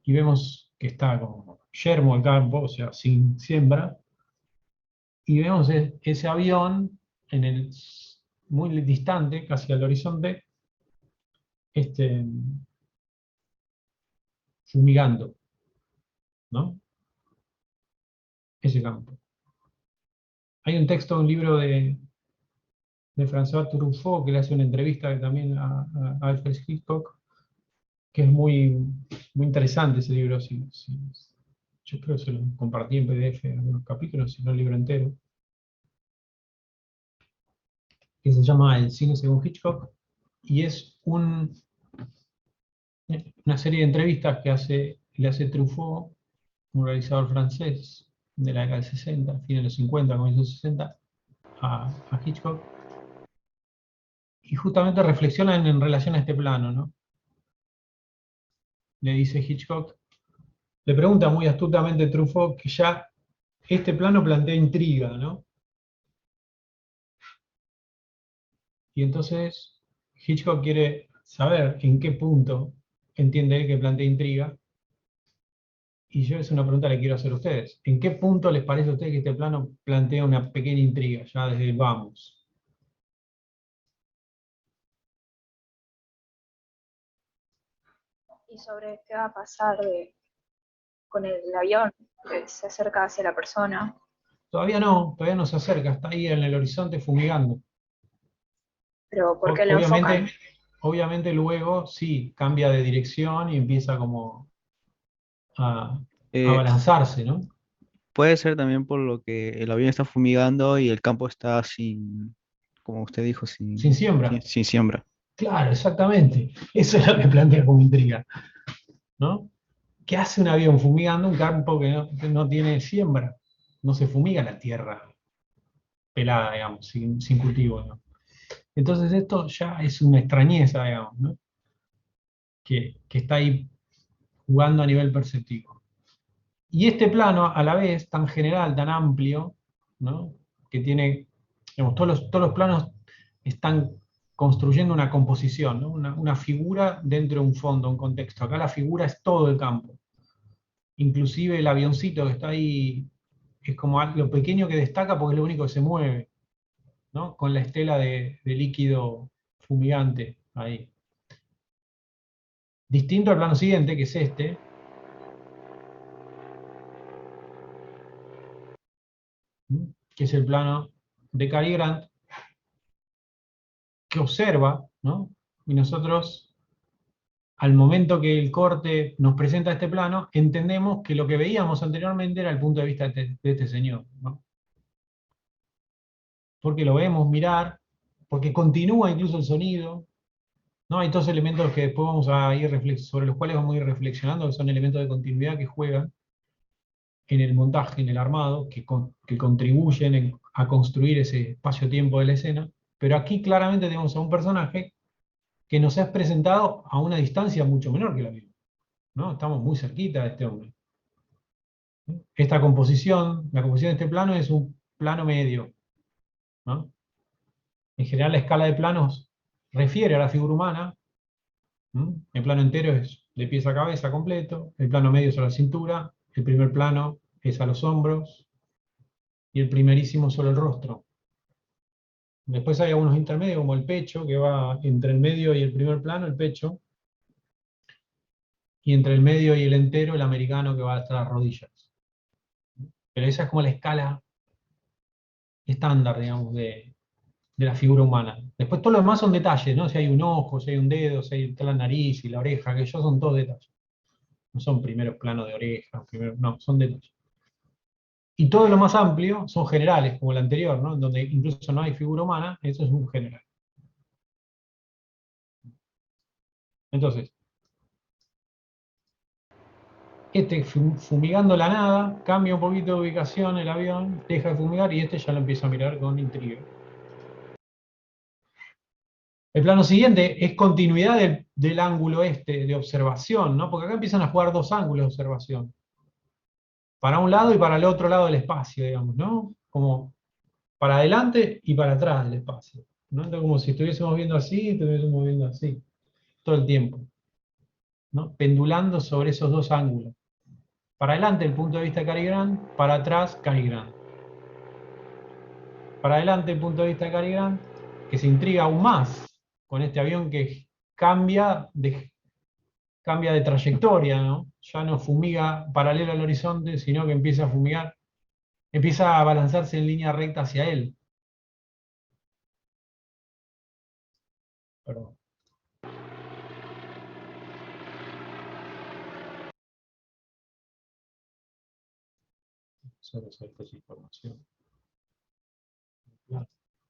y vemos que está como yermo el campo, o sea, sin siembra, y vemos ese avión muy distante, casi al horizonte, fumigando, ¿no? Ese campo. Hay un texto de un libro de François Truffaut, que le hace una entrevista también a Alfred Hitchcock, que es muy, muy interesante ese libro. Yo creo que se lo compartí en PDF en algunos capítulos, si no el libro entero, que se llama El cine según Hitchcock, y es una serie de entrevistas que le hace Truffaut, un realizador francés de la década del 60, fines de los 50, comienzos de los 60, a Hitchcock, y justamente reflexionan en relación a este plano, ¿no? Le dice Hitchcock, le pregunta muy astutamente Truffaut que ya este plano plantea intriga, ¿no? Y entonces Hitchcock quiere saber en qué punto entiende él que plantea intriga. Y yo es una pregunta que le quiero hacer a ustedes. ¿En qué punto les parece a ustedes que este plano plantea una pequeña intriga, ya desde el vamos? Y sobre qué va a pasar con el avión que se acerca hacia la persona. Todavía no se acerca, está ahí en el horizonte fumigando. Pero ¿por qué lo enfocan? Obviamente luego sí, cambia de dirección y empieza como a Eh, abalanzarse, ¿no? Puede ser también por lo que el avión está fumigando y el campo está sin, como usted dijo, Sin siembra. sin siembra. Claro, exactamente. Eso es lo que plantea como intriga, ¿no? ¿Qué hace un avión fumigando un campo que no tiene siembra? No se fumiga la tierra pelada, digamos, sin cultivo, ¿no? Entonces esto ya es una extrañeza, digamos, ¿no? Que está ahí jugando a nivel perceptivo. Y este plano, a la vez, tan general, tan amplio, ¿no? Que tiene, digamos, todos los planos están construyendo una composición, ¿no? Una figura dentro de un fondo, un contexto. Acá la figura es todo el campo. Inclusive el avioncito que está ahí es como lo pequeño que destaca porque es lo único que se mueve, ¿no? Con la estela de líquido fumigante ahí. Distinto al plano siguiente, que es este, que es el plano de Cary Grant, que observa, ¿no? Y nosotros, al momento que el corte nos presenta este plano, entendemos que lo que veíamos anteriormente era el punto de vista de este señor, ¿no? Porque lo vemos mirar, porque continúa incluso el sonido, ¿no? Hay todos elementos que después vamos a ir sobre los cuales vamos a ir reflexionando, que son elementos de continuidad que juegan en el montaje, en el armado, que contribuyen a construir ese espacio-tiempo de la escena. Pero aquí claramente tenemos a un personaje que nos es presentado a una distancia mucho menor que la misma, ¿no? Estamos muy cerquita de este hombre. Esta composición, la composición de este plano es un plano medio, ¿no? En general la escala de planos refiere a la figura humana. El plano entero es de pies a cabeza completo, el plano medio es a la cintura, el primer plano es a los hombros, y el primerísimo solo el rostro. Después hay algunos intermedios, como el pecho, que va entre el medio y el primer plano, el pecho. y entre el medio y el entero el americano que va hasta las rodillas. Pero esa es como la escala estándar, digamos, de la figura humana. Después todo lo demás son detalles, ¿no? Si hay un ojo, si hay un dedo, si hay la nariz y la oreja, que ellos son todos detalles. No son primeros planos de oreja, no, son detalles. Y todo lo más amplio son generales, como el anterior, ¿no? En donde incluso no hay figura humana, eso es un general. Entonces, este fumigando la nada, cambia un poquito de ubicación el avión, deja de fumigar y este ya lo empieza a mirar con intriga. El plano siguiente es continuidad del ángulo este de observación, ¿no? Porque acá empiezan a jugar dos ángulos de observación. Para un lado y para el otro lado del espacio, digamos, ¿no? Como para adelante y para atrás del espacio, ¿no? Entonces, como si estuviésemos viendo así, estuviésemos viendo así, todo el tiempo, ¿no? Pendulando sobre esos dos ángulos. Para adelante el punto de vista de Cary Grant, para atrás Cary Grant. Para adelante el punto de vista de Cary Grant, que se intriga aún más con este avión que cambia de trayectoria, ¿no? Ya no fumiga paralelo al horizonte, sino que empieza a fumigar, empieza a balanzarse en línea recta hacia él. Perdón. Solo esta información.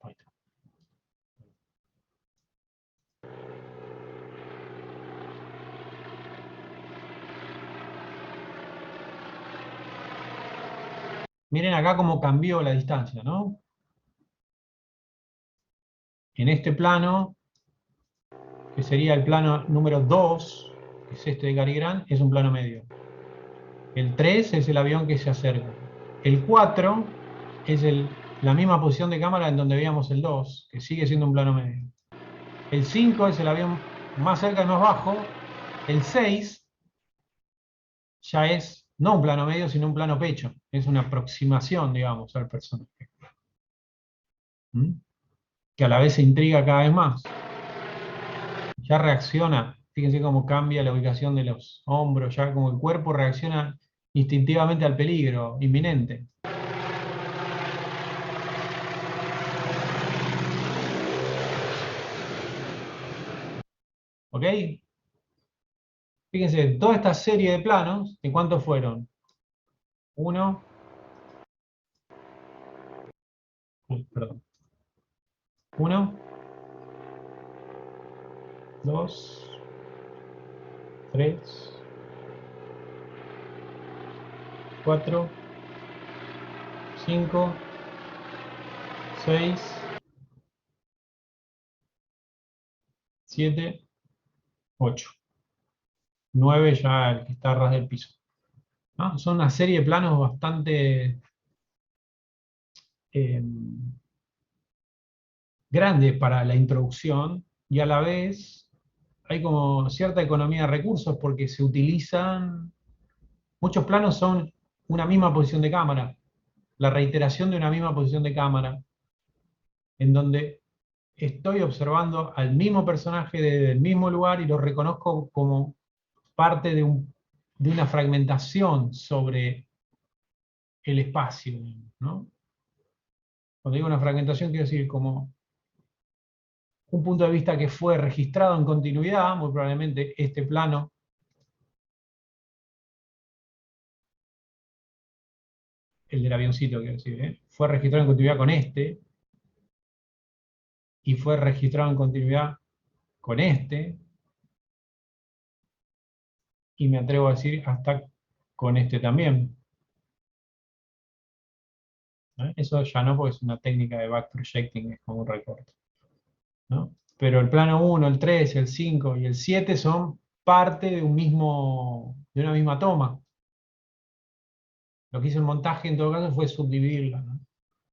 Ahí está. Miren acá cómo cambió la distancia, ¿no? En este plano, que sería el plano número 2, que es este de Cary Grant, es un plano medio. El 3 es el avión que se acerca. El 4 es la misma posición de cámara en donde veíamos el 2, que sigue siendo un plano medio. El 5 es el avión más cerca y más bajo. El 6 ya es no un plano medio, sino un plano pecho. Es una aproximación, digamos, al personaje. ¿Mm? Que a la vez se intriga cada vez más. Ya reacciona, fíjense cómo cambia la ubicación de los hombros, ya como el cuerpo reacciona instintivamente al peligro inminente. ¿Ok? Fíjense, toda esta serie de planos, ¿de cuántos fueron? 1, perdón. 1, 2, 3, 4, 5, 6, 7, 8. 9 ya el que está a ras del piso. ¿No? Son una serie de planos bastante grandes para la introducción y a la vez hay como cierta economía de recursos porque se utilizan, muchos planos son una misma posición de cámara, la reiteración de una misma posición de cámara, en donde estoy observando al mismo personaje desde el mismo lugar y lo reconozco como parte de una fragmentación sobre el espacio, ¿no? Cuando digo una fragmentación quiero decir como un punto de vista que fue registrado en continuidad, muy probablemente este plano, el del avioncito quiero decir, fue registrado en continuidad con este, y fue registrado en continuidad con este, y me atrevo a decir hasta con este también. ¿No? Eso ya no, porque es una técnica de back projecting, es como un recorte, ¿no? Pero el plano 1, el 3, el 5 y el 7 son parte de una misma toma. Lo que hizo el montaje en todo caso fue subdividirla, ¿no?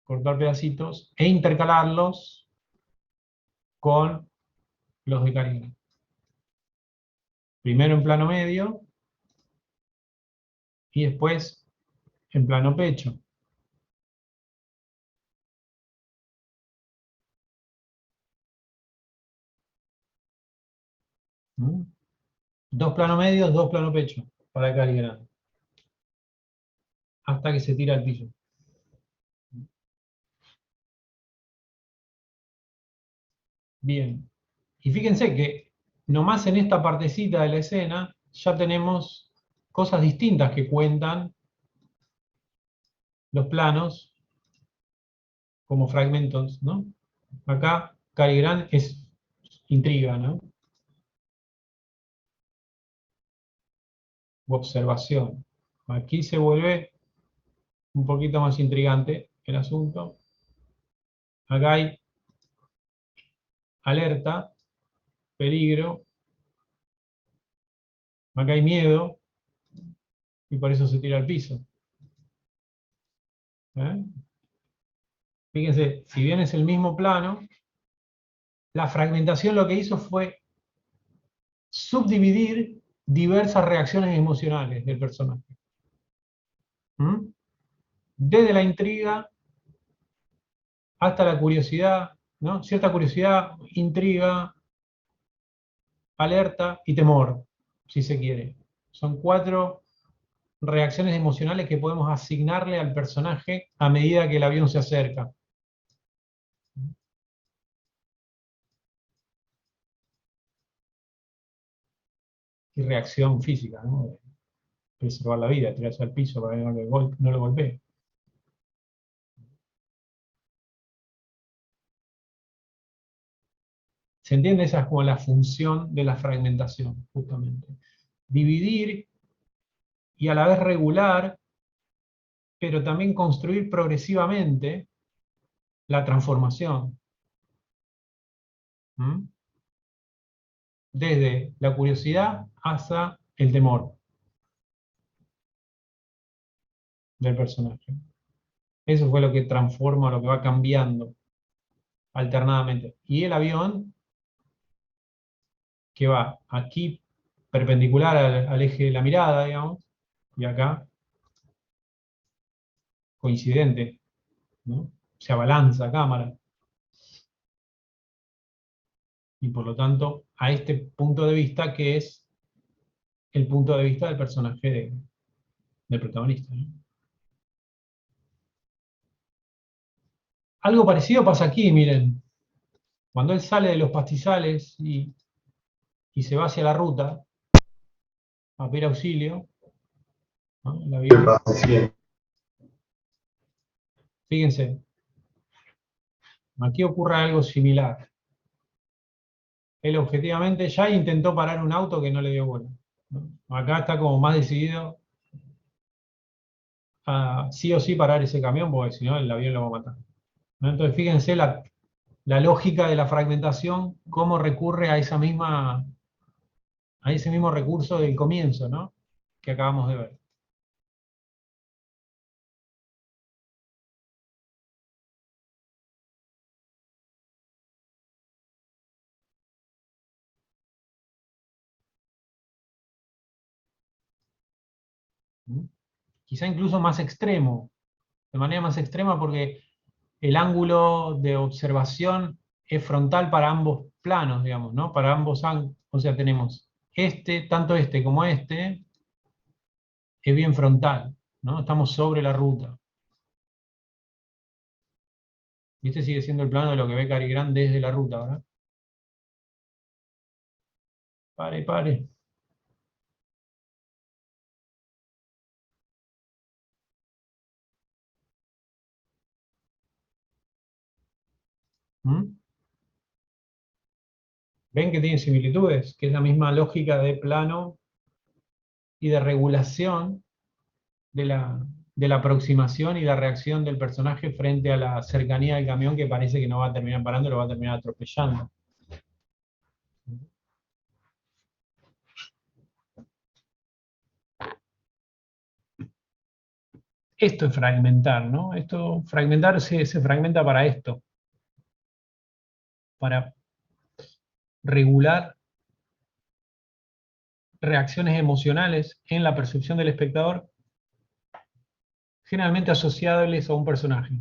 Cortar pedacitos e intercalarlos con los de Karina. Primero en plano medio y después en plano pecho. ¿Mm? 2 planos medios, 2 planos pecho para Cary Grant. Hasta que se tira al piso. Bien. Y fíjense que nomás en esta partecita de la escena ya tenemos cosas distintas que cuentan los planos como fragmentos, ¿no? Acá Cary Grant es intriga, ¿no? U observación. Aquí se vuelve un poquito más intrigante el asunto. Acá hay alerta, peligro, acá hay miedo, y por eso se tira al piso. ¿Eh? Fíjense, si bien es el mismo plano, la fragmentación lo que hizo fue subdividir diversas reacciones emocionales del personaje. ¿Mm? Desde la intriga hasta la curiosidad, ¿no? Cierta curiosidad, intriga, alerta y temor, si se quiere. Son 4 reacciones emocionales que podemos asignarle al personaje a medida que el avión se acerca. Y reacción física, ¿no? Preservar la vida, tirarse al piso para que no lo golpee. ¿Se entiende? Esa es como la función de la fragmentación, justamente. Dividir y a la vez regular, pero también construir progresivamente la transformación. ¿Mm? Desde la curiosidad hasta el temor del personaje. Eso fue lo que transforma, lo que va cambiando alternadamente. Y el avión, que va aquí perpendicular al eje de la mirada, digamos, y acá coincidente, ¿no? Se abalanza a cámara. Y por lo tanto, a este punto de vista que es el punto de vista del personaje del protagonista, ¿no? Algo parecido pasa aquí, miren. Cuando él sale de los pastizales y se va hacia la ruta a pedir auxilio, ¿no? El avión. Fíjense, aquí ocurre algo similar. Él objetivamente ya intentó parar un auto que no le dio bola, ¿no? Acá está como más decidido a sí o sí parar ese camión, porque si no el avión lo va a matar, ¿no? Entonces fíjense la lógica de la fragmentación, cómo recurre a ese mismo recurso del comienzo, ¿no? Que acabamos de ver. ¿Mm? Quizá incluso más extremo, de manera más extrema porque el ángulo de observación es frontal para ambos planos, digamos, ¿no? Para ambos ángulos, o sea, tenemos tanto este como este, es bien frontal, ¿no? Estamos sobre la ruta. Y este sigue siendo el plano de lo que ve Cary Grant desde la ruta, ¿verdad? Pare, pare. ¿Mm? ¿Ven que tiene similitudes? Que es la misma lógica de plano y de regulación de la aproximación y la reacción del personaje frente a la cercanía del camión que parece que no va a terminar parando, lo va a terminar atropellando. Esto es fragmentar, ¿no? Fragmentar se fragmenta para esto, para regular reacciones emocionales en la percepción del espectador, generalmente asociables a un personaje.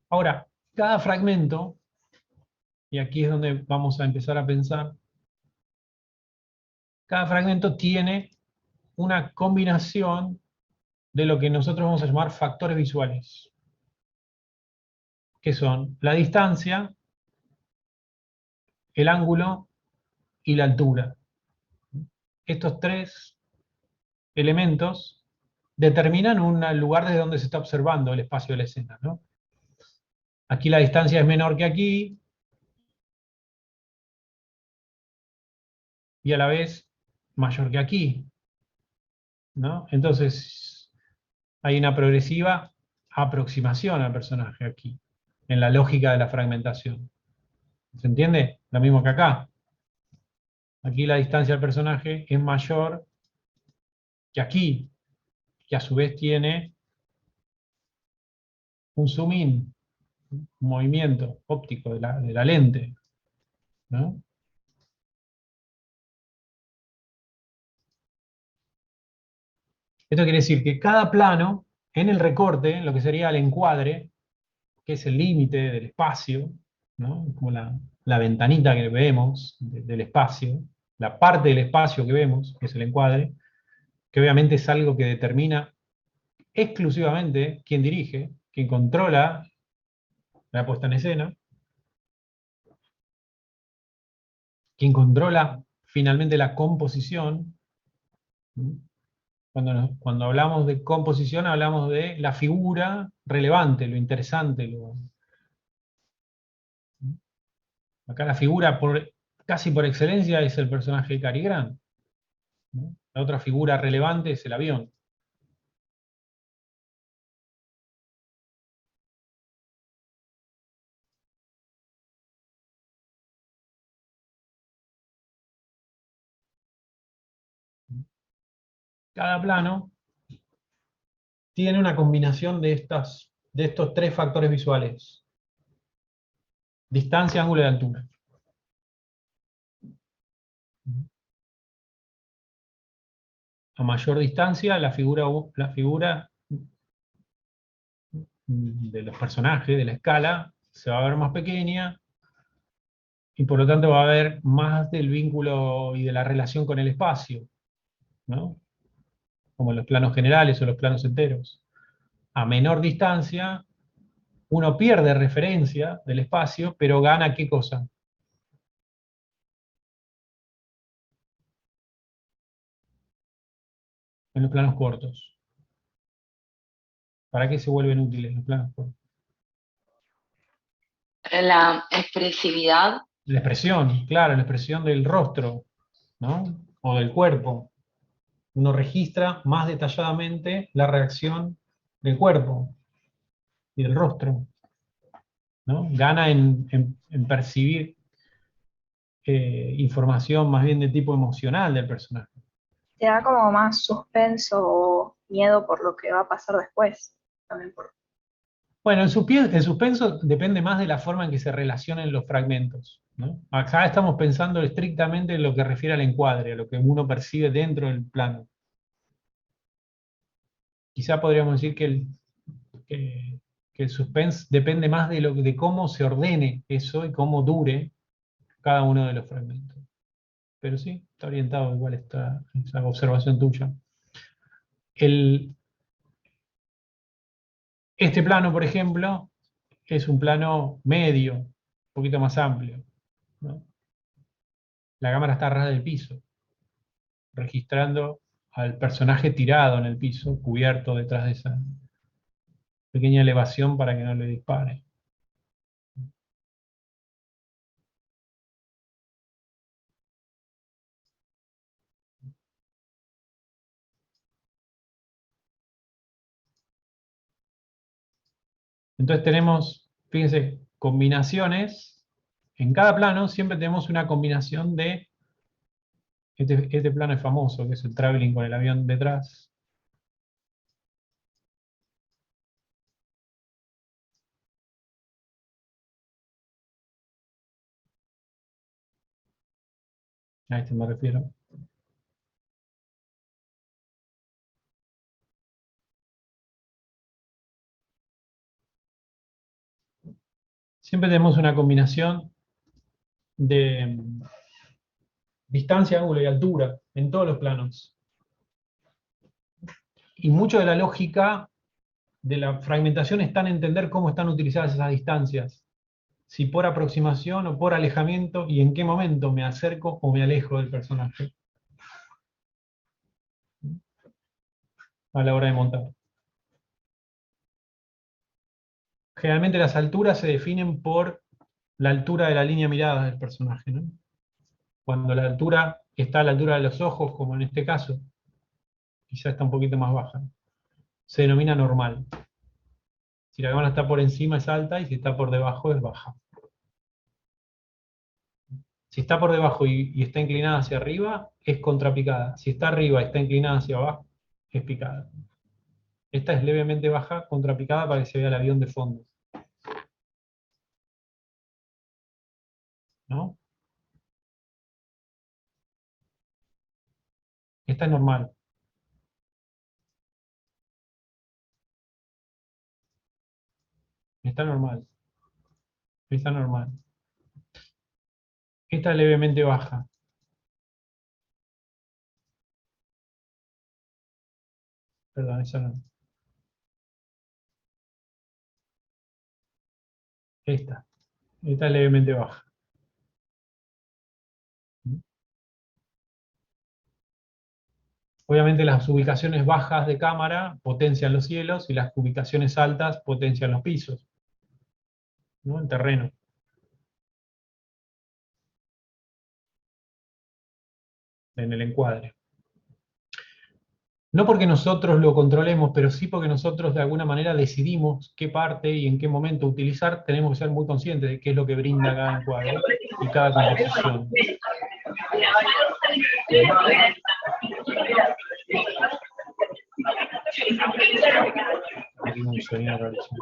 Ahora, cada fragmento, y aquí es donde vamos a empezar a pensar, cada fragmento tiene una combinación de lo que nosotros vamos a llamar factores visuales, que son la distancia, el ángulo y la altura. Estos tres elementos determinan un lugar desde donde se está observando el espacio de la escena, ¿no? Aquí la distancia es menor que aquí, y a la vez mayor que aquí, ¿no? Entonces, hay una progresiva aproximación al personaje aquí, en la lógica de la fragmentación. ¿Se entiende? Lo mismo que acá. Aquí la distancia del personaje es mayor que aquí, que a su vez tiene un zoom in, un movimiento óptico de la lente, ¿no? Esto quiere decir que cada plano, en el recorte, lo que sería el encuadre, que es el límite del espacio, ¿no? Como la ventanita que vemos del espacio, la parte del espacio que vemos, que es el encuadre, que obviamente es algo que determina exclusivamente quién dirige, quién controla la puesta en escena, quién controla finalmente la composición. Cuando hablamos de composición hablamos de la figura relevante, lo interesante. Acá la figura casi por excelencia es el personaje de Cary Grant, ¿no? La otra figura relevante es el avión. Cada plano tiene una combinación de estos tres factores visuales: distancia, ángulo y altura. A mayor distancia, la figura de los personajes, de la escala, se va a ver más pequeña, y por lo tanto va a haber más del vínculo y de la relación con el espacio, ¿no? Como en los planos generales o los planos enteros. A menor distancia, uno pierde referencia del espacio, pero gana ¿qué cosa? En los planos cortos. ¿Para qué se vuelven útiles los planos cortos? La expresividad. La expresión, claro, la expresión del rostro, ¿no? O del cuerpo. Uno registra más detalladamente la reacción del cuerpo y del rostro, ¿no? Gana en percibir información más bien de tipo emocional del personaje. Te da como más suspenso o miedo por lo que va a pasar después. También Bueno, el suspenso depende más de la forma en que se relacionen los fragmentos, ¿no? Acá estamos pensando estrictamente en lo que refiere al encuadre, a lo que uno percibe dentro del plano. Quizá podríamos decir que el suspense depende más de cómo se ordene eso y cómo dure cada uno de los fragmentos. Pero sí, está orientado igual esa observación tuya. Este plano, por ejemplo, es un plano medio, un poquito más amplio, ¿no? La cámara está a ras del piso, registrando al personaje tirado en el piso, cubierto detrás de esa pequeña elevación para que no le dispare. Entonces tenemos, fíjense, combinaciones. En cada plano siempre tenemos una combinación de... Este plano es famoso, que es el traveling con el avión detrás. A este me refiero. Siempre tenemos una combinación de distancia, ángulo y altura, en todos los planos. Y mucho de la lógica de la fragmentación está en entender cómo están utilizadas esas distancias. Si por aproximación o por alejamiento, y en qué momento me acerco o me alejo del personaje a la hora de montar. Generalmente las alturas se definen por la altura de la línea mirada del personaje, ¿no? Cuando la altura está a la altura de los ojos, como en este caso, quizá está un poquito más baja, se denomina normal. Si la cámara está por encima es alta y si está por debajo es baja. Si está por debajo y está inclinada hacia arriba, es contrapicada. Si está arriba y está inclinada hacia abajo, es picada. Esta es levemente baja, contrapicada para que se vea el avión de fondo. ¿No? Esta es normal. Está normal. Está normal. Esta es levemente baja. Perdón, esa no. Esta es levemente baja. Obviamente las ubicaciones bajas de cámara potencian los cielos y las ubicaciones altas potencian los pisos, ¿no? En terreno. En el encuadre. No porque nosotros lo controlemos, pero sí porque nosotros de alguna manera decidimos qué parte y en qué momento utilizar, tenemos que ser muy conscientes de qué es lo que brinda cada encuadre y cada composición. Aquí un sonido rarísimo.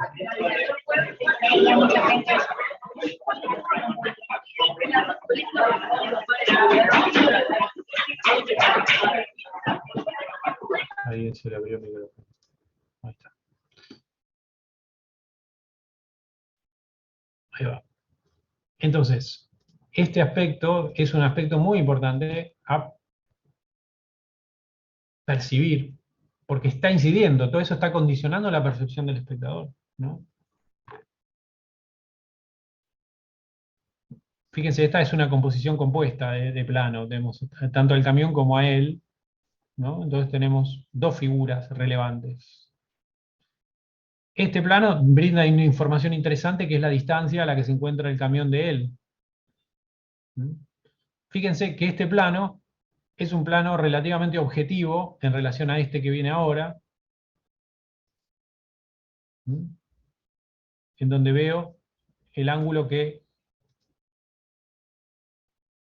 Ahí se le abrió el micrófono. Ahí está. Ahí va. Entonces, este aspecto es un aspecto muy importante a percibir, porque está incidiendo, todo eso está condicionando la percepción del espectador, ¿no? Fíjense, esta es una composición compuesta de plano, tenemos tanto al camión como a él, ¿no? Entonces tenemos dos figuras relevantes. Este plano brinda una información interesante que es la distancia a la que se encuentra el camión de él. Fíjense que este plano es un plano relativamente objetivo en relación a este que viene ahora, en donde veo el ángulo que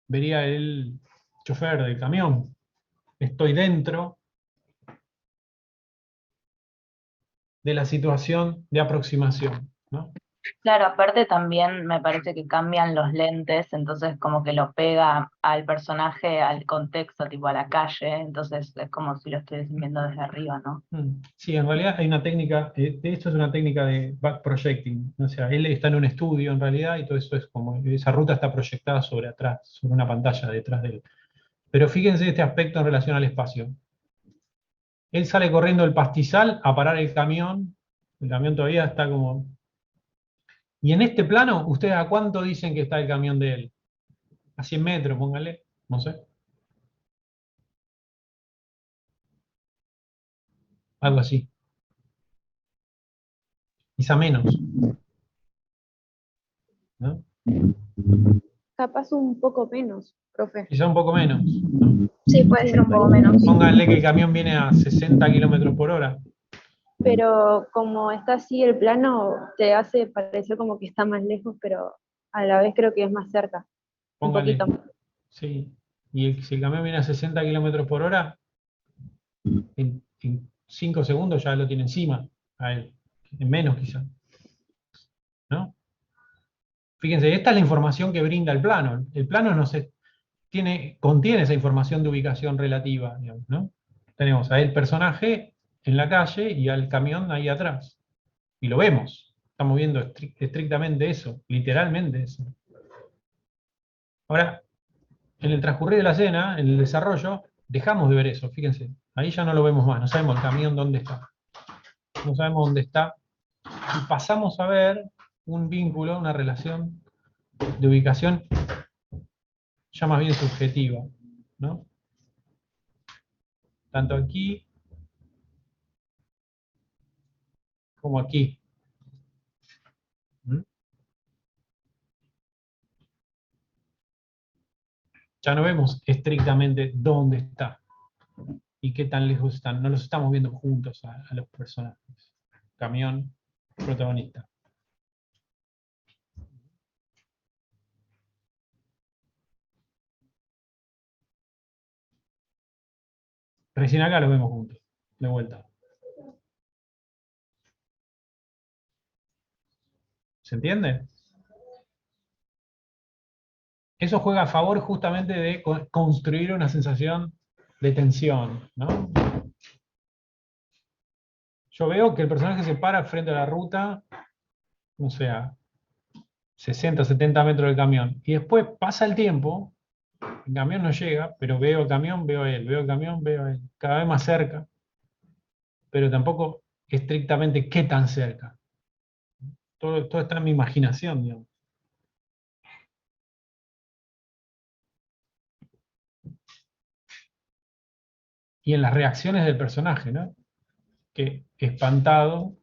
vería el chofer del camión. Estoy dentro de la situación de aproximación, ¿no? Claro, aparte también me parece que cambian los lentes, entonces como que lo pega al personaje, al contexto, tipo a la calle, entonces es como si lo estuviesen viendo desde arriba, ¿no? Sí, en realidad hay una técnica, esto es una técnica de back projecting, o sea, él está en un estudio en realidad y todo eso es como, esa ruta está proyectada sobre atrás, sobre una pantalla detrás de él. Pero fíjense este aspecto en relación al espacio. Él sale corriendo del pastizal a parar el camión todavía está como... Y en este plano, ¿ustedes a cuánto dicen que está el camión de él? A 100 metros, póngale, no sé. Algo así. Quizá menos, ¿no? Capaz un poco menos, profe. Quizá un poco menos, ¿no? Sí, puede ser un poco menos. Pónganle que el camión viene a 60 kilómetros por hora. Pero como está así el plano, te hace parecer como que está más lejos, pero a la vez creo que es más cerca. Pónganle. Un poquito más. Sí. Y si el camión viene a 60 kilómetros por hora, en 5 segundos ya lo tiene encima a él. En menos quizá. ¿No? Fíjense, esta es la información que brinda el plano. El plano contiene esa información de ubicación relativa, digamos, ¿no? Tenemos a el personaje en la calle y al camión ahí atrás. Y lo vemos. Estamos viendo estrictamente eso, literalmente eso. Ahora, en el transcurrir de la escena, en el desarrollo, dejamos de ver eso, fíjense. Ahí ya no lo vemos más, no sabemos el camión dónde está. No sabemos dónde está. Y pasamos a ver un vínculo, una relación de ubicación ya más bien subjetiva, ¿no? Tanto aquí como aquí. ¿Mm? Ya no vemos estrictamente dónde está y qué tan lejos están. No los estamos viendo juntos a los personajes. Camión, protagonista. Recién acá los vemos juntos, de vuelta. ¿Se entiende? Eso juega a favor justamente de construir una sensación de tensión, ¿no? Yo veo que el personaje se para frente a la ruta, no sé, a 60, 70 metros del camión, y después pasa el tiempo, el camión no llega, pero veo el camión, veo a él, veo el camión, veo a él, cada vez más cerca, pero tampoco estrictamente qué tan cerca. Todo está en mi imaginación, digamos. Y en las reacciones del personaje, ¿no? Que espantado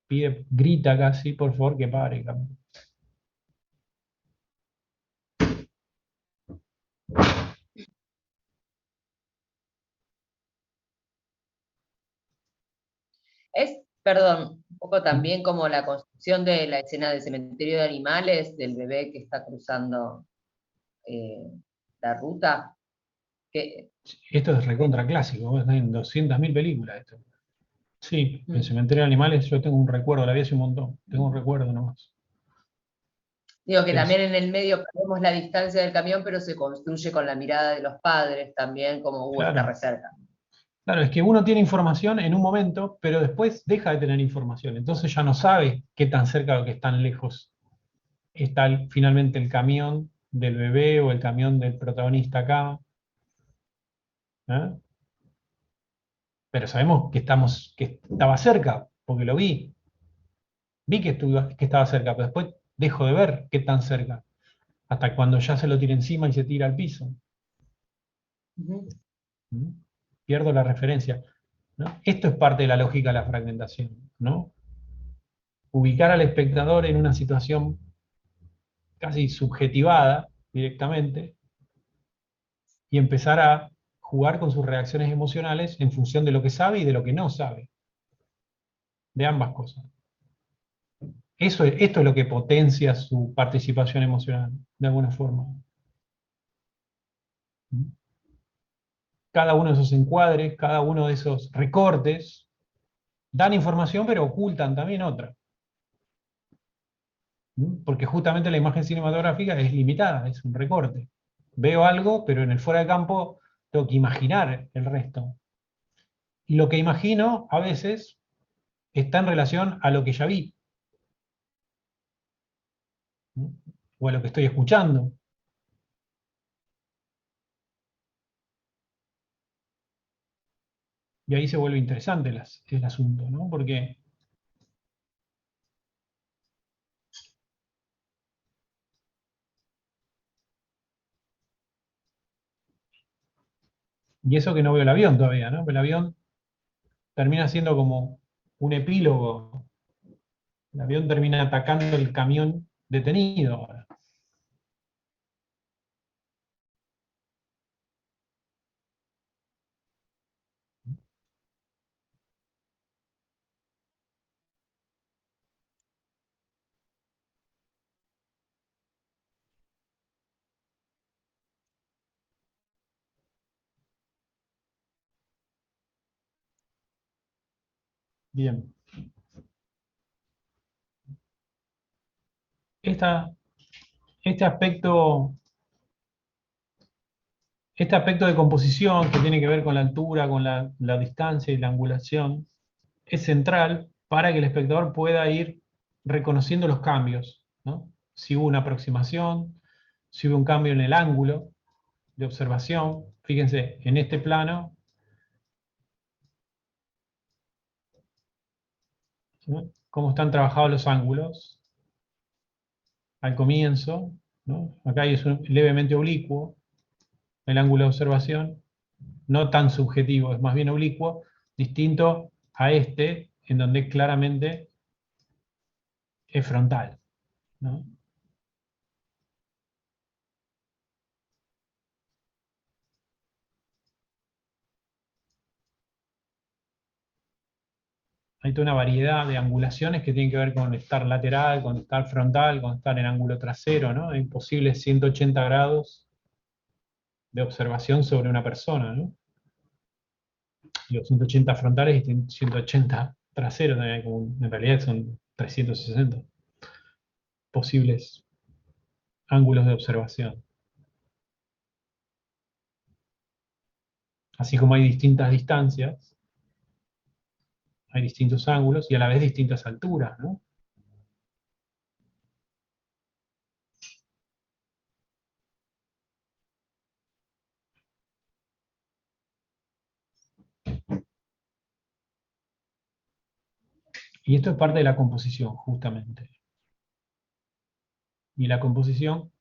pide, grita casi, por favor, que pare el camión. Es, perdón, un poco también como la construcción de la escena del cementerio de animales, del bebé que está cruzando la ruta. Que, Esto es recontra clásico, está en 200.000 películas esto. Sí, el cementerio de animales yo tengo un recuerdo, la vi hace un montón, tengo un recuerdo nomás. digo que Pero también en el medio perdemos la distancia del camión, pero se construye con la mirada de los padres también, como está claro, re cerca. claro, es que uno tiene información en un momento, pero después deja de tener información. Entonces ya no sabe qué tan cerca o qué tan lejos está finalmente el camión del bebé o el camión del protagonista acá. ¿Eh? Pero sabemos que estaba cerca, porque lo vi. Vi que estaba cerca, pero después dejo de ver qué tan cerca. Hasta cuando ya se lo tira encima y se tira al piso. ¿Mm? Pierdo la referencia, ¿no? Esto es parte de la lógica de la fragmentación, ¿no? Ubicar al espectador en una situación casi subjetivada directamente y empezar a jugar con sus reacciones emocionales en función de lo que sabe y de lo que no sabe. De ambas cosas. Esto es lo que potencia su participación emocional, de alguna forma. Cada uno de esos encuadres, cada uno de esos recortes, dan información pero ocultan también otra. Porque justamente la imagen cinematográfica es limitada, es un recorte. Veo algo, pero en el fuera de campo tengo que imaginar el resto. Y lo que imagino a veces está en relación a lo que ya vi. O a lo que estoy escuchando. Y ahí se vuelve interesante el asunto, ¿no? Porque y eso que no veo el avión todavía, ¿no? El avión termina siendo como un epílogo. El avión termina atacando el camión detenido ahora. Bien. Este aspecto de composición que tiene que ver con la altura, con la distancia y la angulación, es central para que el espectador pueda ir reconociendo los cambios, ¿no? Si hubo una aproximación, si hubo un cambio en el ángulo de observación. Fíjense, en este plano, ¿no?, cómo están trabajados los ángulos al comienzo, ¿no? Acá es levemente oblicuo el ángulo de observación, no tan subjetivo, es más bien oblicuo, distinto a este, en donde claramente es frontal, ¿no? Hay toda una variedad de angulaciones que tienen que ver con estar lateral, con estar frontal, con estar en ángulo trasero, ¿no? Hay posibles 180 grados de observación sobre una persona, ¿no? Y los 180 frontales y 180 traseros, en realidad son 360 posibles ángulos de observación. Así como hay distintas distancias, hay distintos ángulos y a la vez distintas alturas, ¿no? Y esto es parte de la composición, justamente. Y la composición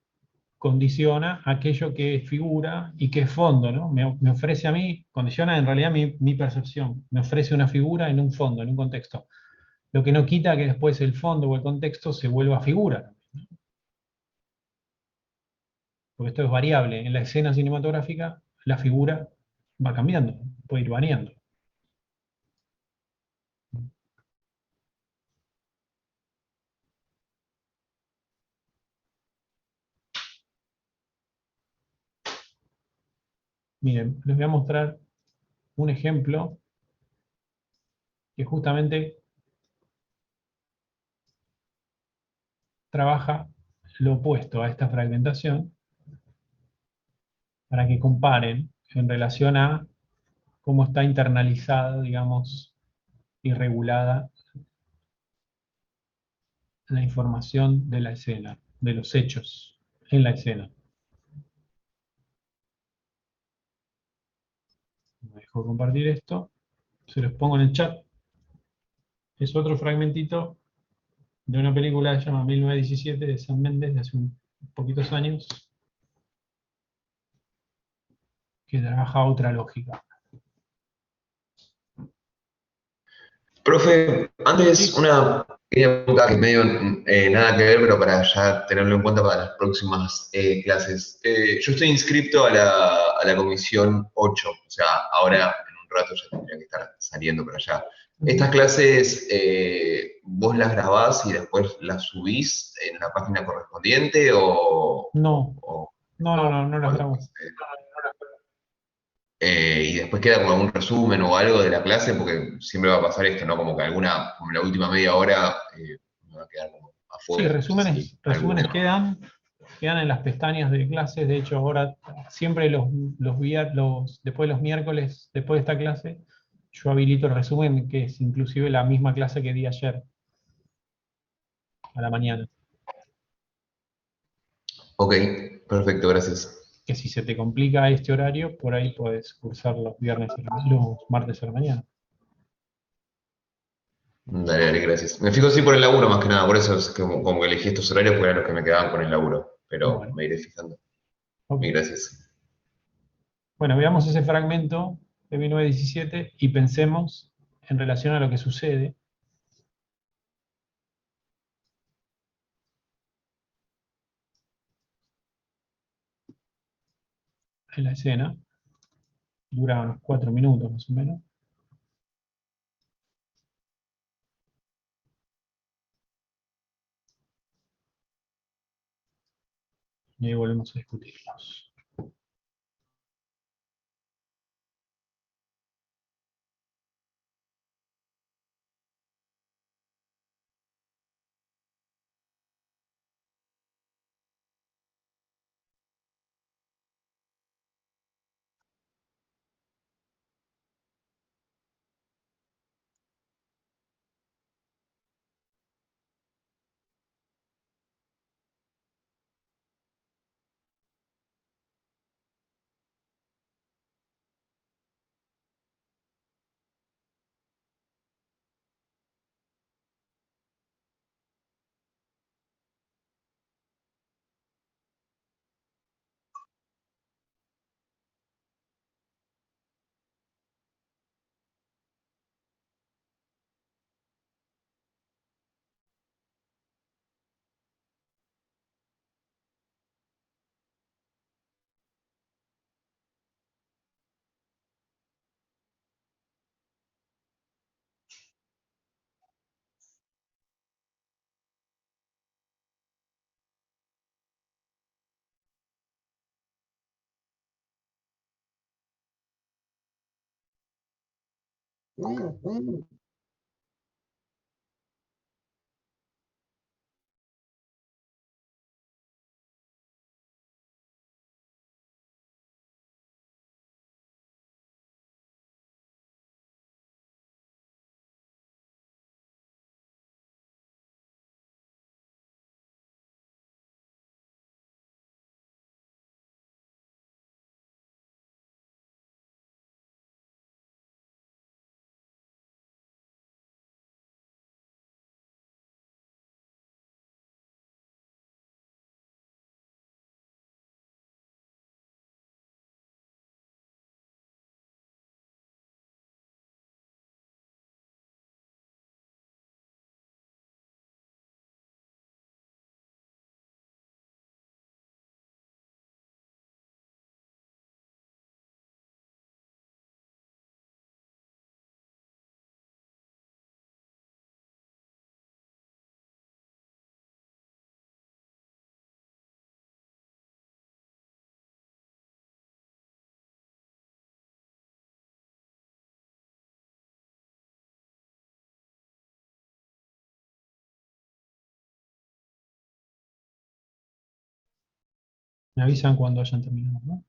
condiciona aquello que es figura y que es fondo, ¿no? Me ofrece a mí, condiciona en realidad mi percepción, me ofrece una figura en un fondo, en un contexto. Lo que no quita que después el fondo o el contexto se vuelva figura. Porque esto es variable. En la escena cinematográfica, la figura va cambiando, puede ir variando. Miren, les voy a mostrar un ejemplo que justamente trabaja lo opuesto a esta fragmentación para que comparen en relación a cómo está internalizada, digamos, y regulada la información de la escena, de los hechos en la escena. Me dejo compartir esto, se los pongo en el chat. Es otro fragmentito de una película que se llama 1917 de Sam Mendes, de hace poquitos años, que trabaja otra lógica. Profe, antes una pequeña pregunta que medio nada que ver, pero para ya tenerlo en cuenta para las próximas clases. Yo estoy inscrito a la comisión 8, o sea, ahora en un rato ya tendría que estar saliendo para allá. ¿Estas clases vos las grabás y después las subís en la página correspondiente No, o no las grabo. y después queda como algún resumen o algo de la clase, porque siempre va a pasar esto, ¿no? Como que alguna, como la última media hora, me va a quedar como Sí, afuera. No sé si resúmenes alguna. quedan en las pestañas de clases. De hecho, ahora siempre después de los miércoles, después de esta clase, yo habilito el resumen, que es inclusive la misma clase que di ayer, a la mañana. Ok, perfecto, gracias. Que si se te complica este horario, por ahí puedes cursar los los martes a la mañana. Dale, dale, gracias. Me fijo así por el laburo más que nada, por eso es como que elegí estos horarios porque eran los que me quedaban con el laburo, pero Bueno, me iré fijando. ok. Mil gracias. Bueno, veamos ese fragmento de 1917 y pensemos en relación a lo que sucede en la escena. Dura unos 4 minutos más o menos. Y ahí volvemos a discutirlos. Me avisan cuando hayan terminado, ¿no?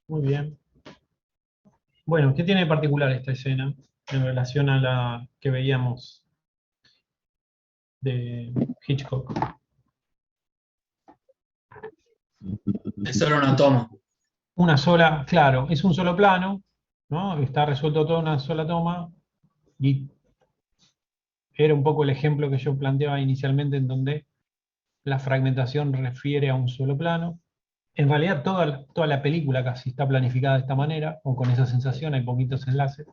Muy bien. Bueno, ¿qué tiene de particular esta escena en relación a la que veíamos de Hitchcock? Es solo una toma. Una sola, claro, es un solo plano, ¿no? Está resuelto todo en una sola toma, y era un poco el ejemplo que yo planteaba inicialmente, en donde la fragmentación refiere a un solo plano. En realidad toda la película casi está planificada de esta manera, o con esa sensación, hay poquitos enlaces.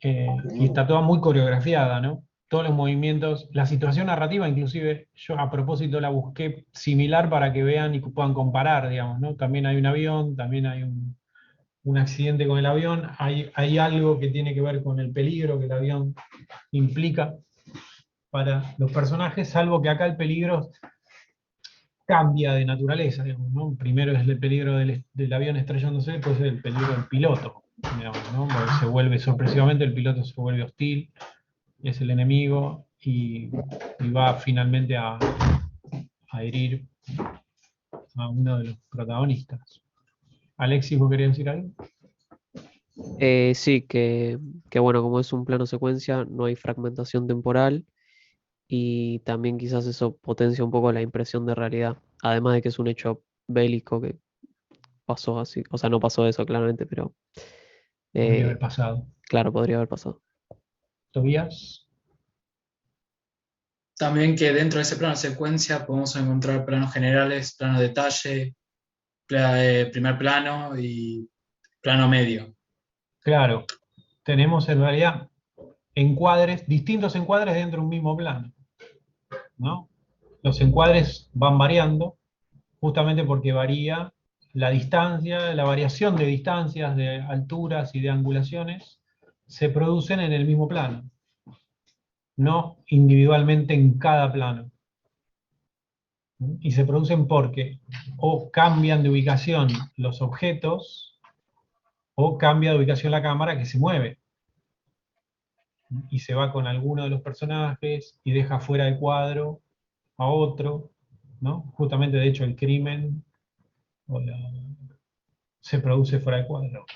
Y está toda muy coreografiada, ¿no? Todos los movimientos, la situación narrativa, inclusive yo a propósito la busqué similar para que vean y puedan comparar, digamos, ¿no? También hay un avión, también hay un accidente con el avión, hay algo que tiene que ver con el peligro que el avión implica para los personajes, salvo que acá el peligro cambia de naturaleza, digamos, ¿no? Primero es el peligro del avión estrellándose, después es el peligro del piloto, digamos, ¿no? Porque se vuelve sorpresivamente, el piloto se vuelve hostil, es el enemigo y va finalmente a herir a uno de los protagonistas. Alexis, ¿vos querías decir algo? Sí, que bueno, como es un plano secuencia, no hay fragmentación temporal y también quizás eso potencia un poco la impresión de realidad, además de que es un hecho bélico que pasó así, o sea, no pasó eso claramente, pero Podría haber pasado. claro, podría haber pasado. Tobías. También que dentro de ese plano secuencia podemos encontrar planos generales, plano detalle, primer plano y plano medio. Claro, tenemos en realidad encuadres, distintos encuadres dentro de un mismo plano, ¿no? Los encuadres van variando justamente porque varía la distancia, la variación de distancias, de alturas y de angulaciones se producen en el mismo plano, no individualmente en cada plano. Y se producen porque o cambian de ubicación los objetos o cambia de ubicación la cámara que se mueve. Y se va con alguno de los personajes y deja fuera de cuadro a otro, ¿no? Justamente, de hecho, el crimen se produce fuera de cuadro.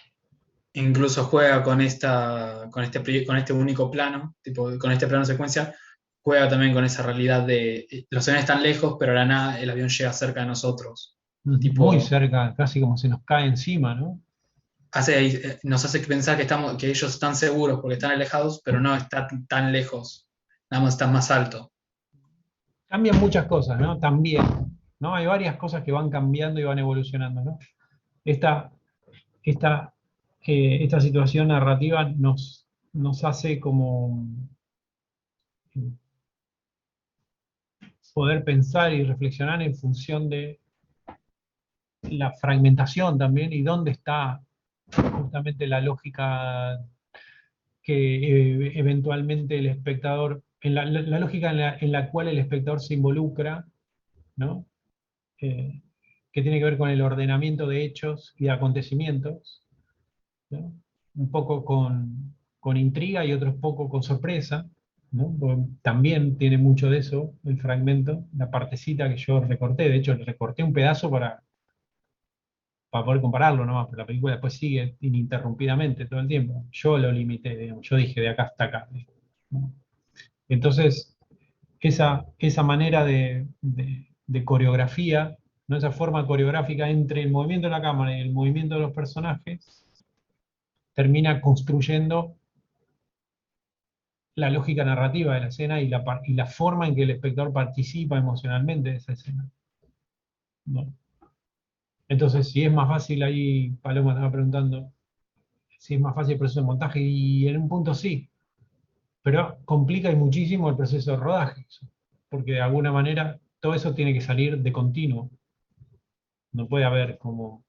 Incluso juega con este único plano, tipo, con este plano secuencia, juega también con esa realidad de los aviones están lejos, pero a la nada el avión llega cerca de nosotros. Tipo, muy cerca, casi como se nos cae encima, ¿no? Nos hace pensar que ellos están seguros porque están alejados, pero no está tan lejos, nada más está más alto. cambian muchas cosas, ¿no? También, ¿no? Hay varias cosas que van cambiando y van evolucionando, ¿no? Esta, esta, esta situación narrativa nos hace como poder pensar y reflexionar en función de la fragmentación también y dónde está justamente la lógica que eventualmente el espectador, en la lógica en la cual el espectador se involucra, ¿no? Que tiene que ver con el ordenamiento de hechos y de acontecimientos, ¿no? Un poco con intriga y otro poco con sorpresa, ¿no? Porque también tiene mucho de eso el fragmento, la partecita que yo recorté, de hecho recorté un pedazo para poder compararlo nomás, pero la película después sigue ininterrumpidamente todo el tiempo. Yo lo limité, digamos, yo dije de acá hasta acá, ¿no? Entonces, esa manera de coreografía, ¿no? Esa forma coreográfica entre el movimiento de la cámara y el movimiento de los personajes, termina construyendo la lógica narrativa de la escena y la forma en que el espectador participa emocionalmente de esa escena, ¿no? Entonces, si es más fácil, ahí Paloma estaba preguntando, si es más fácil el proceso de montaje, y en un punto sí, pero complica y muchísimo el proceso de rodaje, porque de alguna manera todo eso tiene que salir de continuo. No puede haber como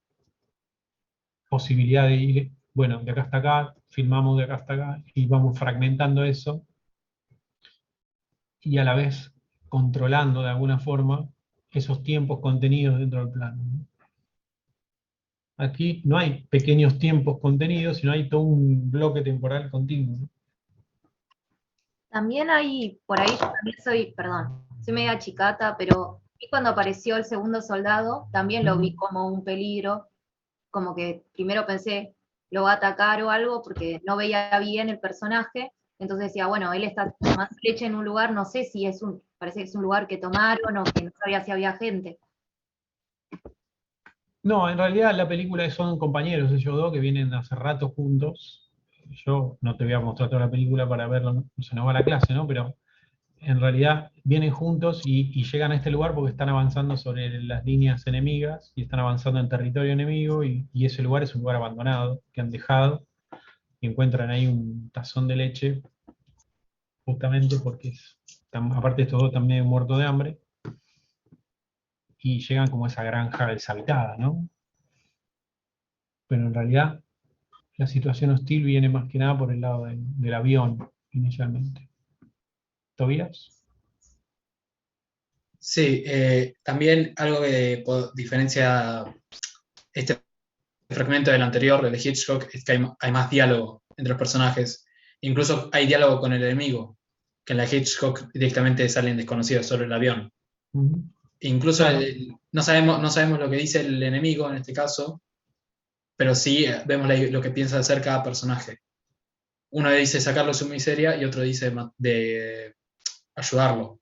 posibilidad de ir, bueno, de acá hasta acá, filmamos de acá hasta acá, y vamos fragmentando eso, y a la vez controlando de alguna forma esos tiempos contenidos dentro del plano, ¿no? Aquí no hay pequeños tiempos contenidos, sino hay todo un bloque temporal continuo, ¿no? También hay, por ahí yo también soy, perdón, soy media chicata, pero vi cuando apareció el segundo soldado, también lo vi como un peligro, como que primero pensé, lo va a atacar o algo, porque no veía bien el personaje, entonces decía, bueno, él está tomando leche en un lugar, no sé si es parece que es un lugar que tomaron o que no sabía si había gente. No, en realidad la película son compañeros, ellos dos que vienen hace rato juntos. Yo no te voy a mostrar toda la película para verlo, ¿no? Se nos va la clase, ¿no? Pero en realidad vienen juntos y llegan a este lugar porque están avanzando sobre las líneas enemigas y están avanzando en territorio enemigo y ese lugar es un lugar abandonado que han dejado y encuentran ahí un tazón de leche justamente porque aparte estos dos están medio muertos de hambre y llegan como a esa granja deshabitada, ¿no? Pero en realidad la situación hostil viene más que nada por el lado del avión inicialmente. ¿Tobías? Sí, también algo que diferencia este fragmento del anterior, del de Hitchcock, es que hay más diálogo entre los personajes. Incluso hay diálogo con el enemigo, que en la Hitchcock directamente salen desconocidos, solo el avión. Incluso Claro. no sabemos lo que dice el enemigo en este caso, pero sí vemos lo que piensa hacer cada personaje. Uno dice sacarlo de su miseria y otro dice de ayudarlo.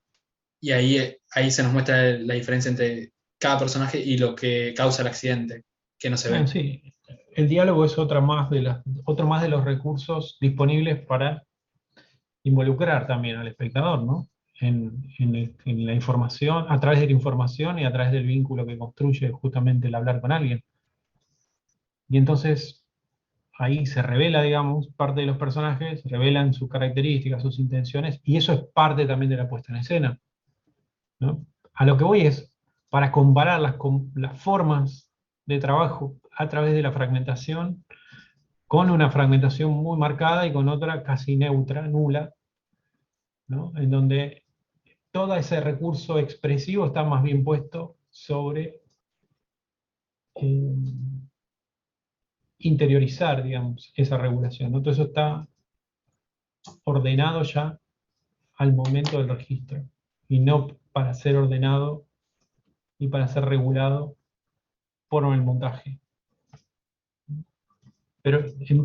Y ahí se nos muestra la diferencia entre cada personaje y lo que causa el accidente, que no se ve. Sí, el diálogo es otro más de los recursos disponibles para involucrar también al espectador, ¿no? En la información, a través de la información y a través del vínculo que construye justamente el hablar con alguien. Y entonces ahí se revela, digamos, parte de los personajes, revelan sus características, sus intenciones, y eso es parte también de la puesta en escena, ¿no? A lo que voy es, para comparar las formas de trabajo a través de la fragmentación, con una fragmentación muy marcada y con otra casi neutra, nula, ¿no? En donde todo ese recurso expresivo está más bien puesto sobre interiorizar, digamos, esa regulación, ¿no? Todo eso está ordenado ya al momento del registro, y no para ser ordenado y para ser regulado por el montaje. Pero en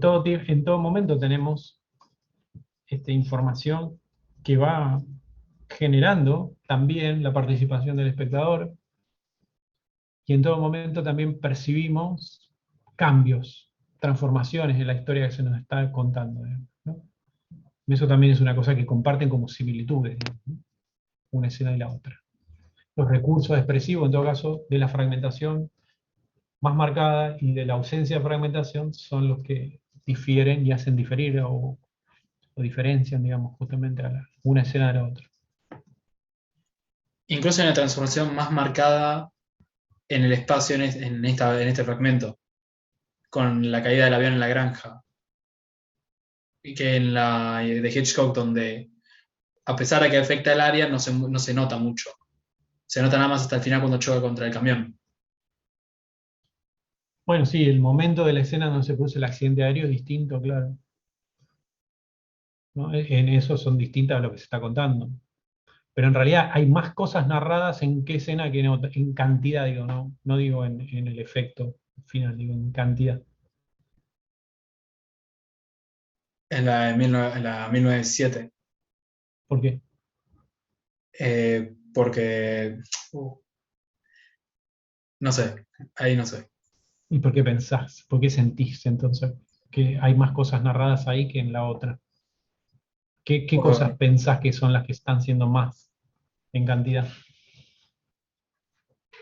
todo momento tenemos información que va generando también la participación del espectador, y en todo momento también percibimos cambios, transformaciones en la historia que se nos está contando, ¿no? Eso también es una cosa que comparten como similitudes, ¿no? Una escena y la otra. los recursos expresivos, en todo caso, de la fragmentación más marcada y de la ausencia de fragmentación son los que difieren y hacen diferir o diferencian, digamos, justamente a una escena de la otra. Incluso en la transformación más marcada en el espacio en este fragmento, con la caída del avión en la granja. Y que en la de Hitchcock, donde a pesar de que afecta el área, no se nota mucho. Se nota nada más hasta el final cuando choca contra el camión. Bueno, sí, el momento de la escena donde se produce el accidente aéreo es distinto, claro. ¿No? En eso son distintas a lo que se está contando. Pero en realidad hay más cosas narradas en qué escena que en cantidad, digo, no digo en el efecto final, digo en cantidad. En la 1907. ¿Por qué? Porque, no sé, ahí no sé. ¿Y por qué pensás? ¿Por qué sentís entonces que hay más cosas narradas ahí que en la otra? ¿Qué cosas pensás que son las que están siendo más en cantidad?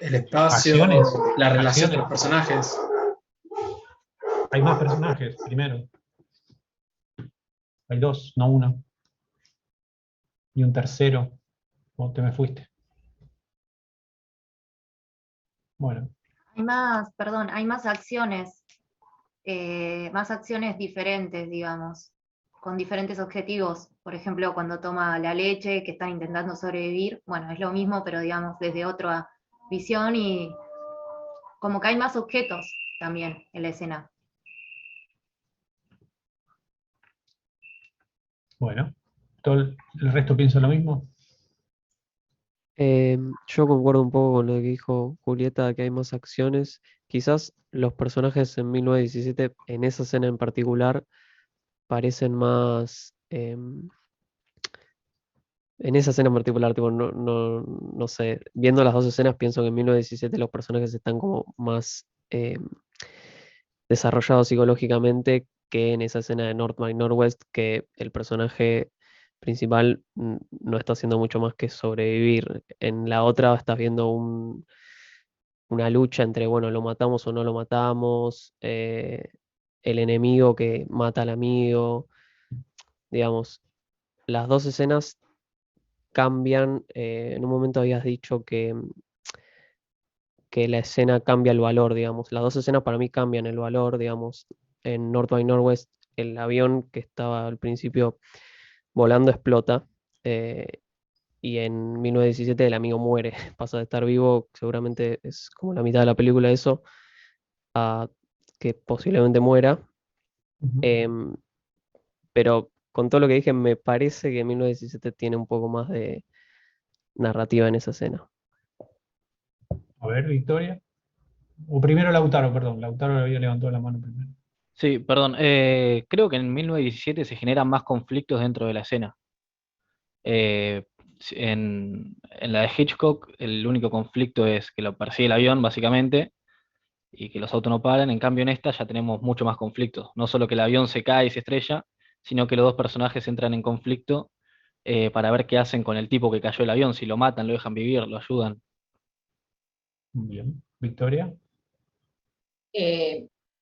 El espacio, Acciones, la relación de acciones. los personajes. Hay más personajes, primero. Hay dos, no uno. Y un tercero. ¿O te me fuiste? Bueno. Hay más, perdón, hay más acciones diferentes, digamos, con diferentes objetivos. Por ejemplo, cuando toma la leche, que están intentando sobrevivir, bueno, es lo mismo, pero digamos, desde otra visión y como que hay más objetos también en la escena. Bueno, ¿todo el resto piensa lo mismo? Yo concuerdo un poco con lo que dijo Julieta, que hay más acciones. Quizás los personajes en 1917, en esa escena en particular, parecen más... en esa escena en particular, tipo, no sé, viendo las dos escenas pienso que en 1917 los personajes están como más desarrollados psicológicamente que en esa escena de North by Northwest, que el personaje principal no está haciendo mucho más que sobrevivir. En la otra estás viendo una lucha entre, bueno, lo matamos o no lo matamos, el enemigo que mata al amigo, digamos, las dos escenas cambian. En un momento habías dicho que la escena cambia el valor, digamos. Las dos escenas para mí cambian el valor, digamos. En North by Northwest, el avión que estaba al principio volando explota. Y en 1917 el amigo muere. Pasa de estar vivo, seguramente es como la mitad de la película eso, a que posiblemente muera. Em, pero con todo lo que dije, me parece que 1917 tiene un poco más de narrativa en esa escena. A ver, Victoria. O primero Lautaro, perdón. Lautaro había levantado la mano primero. Sí, perdón. Creo que en 1917 se generan más conflictos dentro de la escena. En la de Hitchcock, el único conflicto es que lo persigue el avión, básicamente, y que los autos no paran. En cambio, en esta ya tenemos mucho más conflictos. No solo que el avión se cae y se estrella, sino que los dos personajes entran en conflicto para ver qué hacen con el tipo que cayó el avión. Si lo matan, lo dejan vivir, lo ayudan. Bien. Victoria.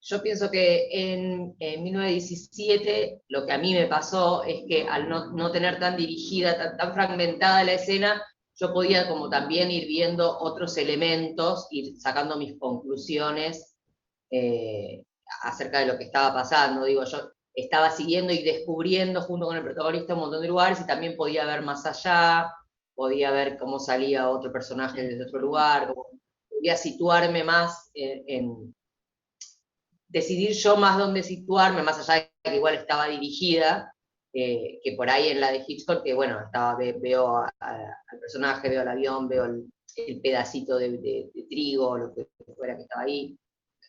Yo pienso que en 1917 lo que a mí me pasó es que al no tener tan dirigida, tan fragmentada la escena, yo podía como también ir viendo otros elementos, ir sacando mis conclusiones acerca de lo que estaba pasando. Digo, yo estaba siguiendo y descubriendo junto con el protagonista un montón de lugares y también podía ver más allá, podía ver cómo salía otro personaje desde otro lugar, podía situarme más decidir yo más dónde situarme, más allá de que igual estaba dirigida, que por ahí en la de Hitchcock, que bueno, veo al personaje, veo al avión, veo el pedacito de trigo, lo que fuera que estaba ahí.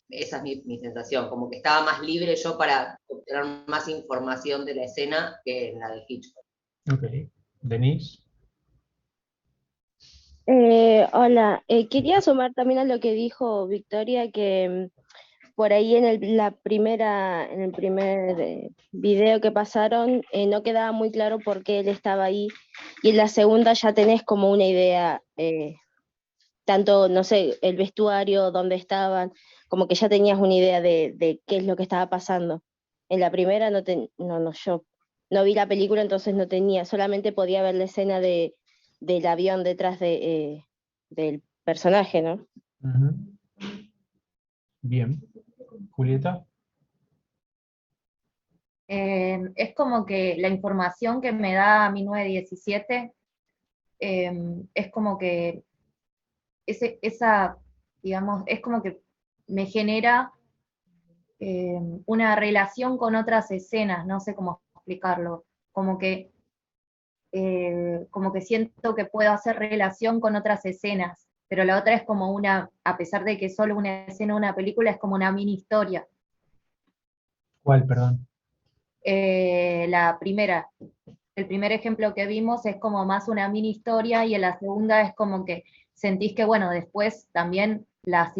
Esa es mi sensación, como que estaba más libre yo para obtener más información de la escena que en la de Hitchcock. Ok. Denise. Hola, quería sumar también a lo que dijo Victoria, que por ahí en el primer video que pasaron no quedaba muy claro por qué él estaba ahí, y en la segunda ya tenés como una idea tanto, no sé, el vestuario, dónde estaban, como que ya tenías una idea de qué es lo que estaba pasando. En la primera yo no vi la película, entonces no tenía, solamente podía ver la escena del avión detrás del personaje, ¿no? Ujú. Bien. Julieta. Es como que la información que me da 1917 es como que digamos, es como que me genera una relación con otras escenas, no sé cómo explicarlo, como que siento que puedo hacer relación con otras escenas, pero la otra es como a pesar de que es solo una escena de una película, es como una mini historia. ¿Cuál, perdón? La primera, el primer ejemplo que vimos es como más una mini historia, y en la segunda es como que sentís que, bueno, después también la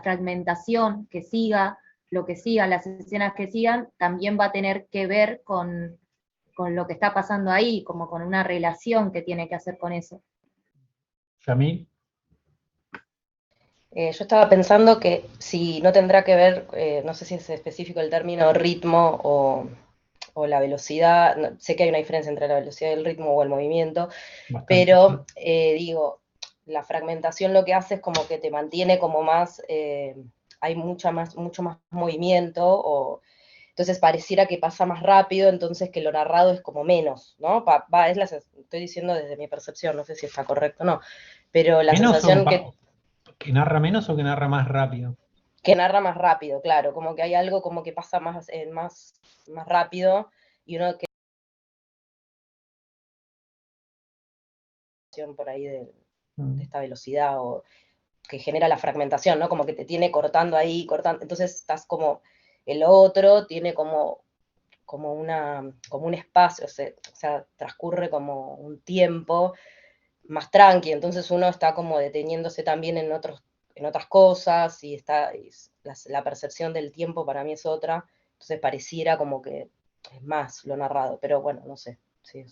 fragmentación que siga, lo que siga, las escenas que sigan, también va a tener que ver con lo que está pasando ahí, como con una relación que tiene que hacer con eso. Yamil. Yo estaba pensando que si no tendrá que ver, no sé si es específico el término ritmo o la velocidad, sé que hay una diferencia entre la velocidad y el ritmo o el movimiento, Bastante. pero digo, la fragmentación lo que hace es como que te mantiene como más, hay mucho más movimiento, entonces pareciera que pasa más rápido, entonces que lo narrado es como menos, ¿no? Estoy diciendo desde mi percepción, no sé si está correcto o no, pero la ¿Menos sensación que narra menos o que narra más rápido? que narra más rápido, claro, como que hay algo como que pasa más rápido, y uno que por ahí de esta velocidad o que genera la fragmentación, ¿no? Como que te tiene cortando ahí, cortando, entonces estás como, el otro tiene como un espacio, o sea, transcurre como un tiempo más tranqui, entonces uno está como deteniéndose también en otras cosas, y la percepción del tiempo para mí es otra, entonces pareciera como que es más lo narrado, pero bueno, no sé. Sí,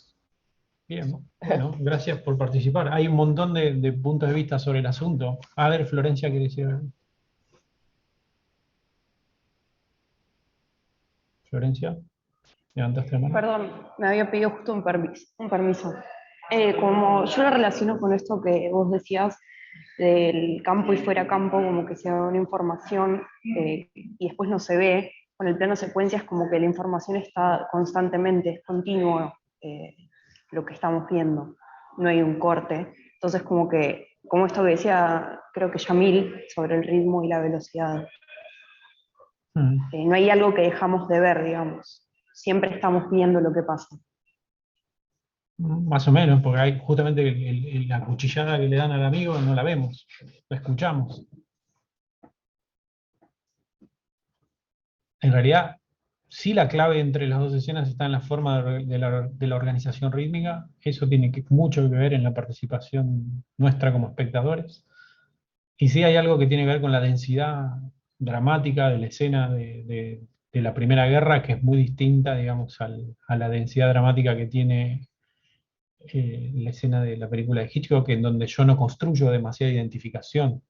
Bien, bueno, gracias por participar. Hay un montón de puntos de vista sobre el asunto. A ver, Florencia, ¿quiere decir algo? Florencia, levantaste la mano. Perdón, me había pedido justo un permiso. Como yo lo relaciono con esto que vos decías del campo y fuera campo, como que se da una información y después no se ve, con el plano secuencia es como que la información está constantemente, es continuo lo que estamos viendo, no hay un corte. Entonces como esto que decía, creo que Yamil, sobre el ritmo y la velocidad. No hay algo que dejamos de ver, digamos. Siempre estamos viendo lo que pasa. Más o menos, porque hay justamente la cuchillada que le dan al amigo no la vemos, la escuchamos. En realidad, sí, la clave entre las dos escenas está en la forma de la organización rítmica. Eso tiene mucho que ver en la participación nuestra como espectadores. Y sí hay algo que tiene que ver con la densidad dramática de la escena de la Primera Guerra, que es muy distinta, digamos, a la densidad dramática que tiene la escena de la película de Hitchcock, en donde yo no construyo demasiada identificación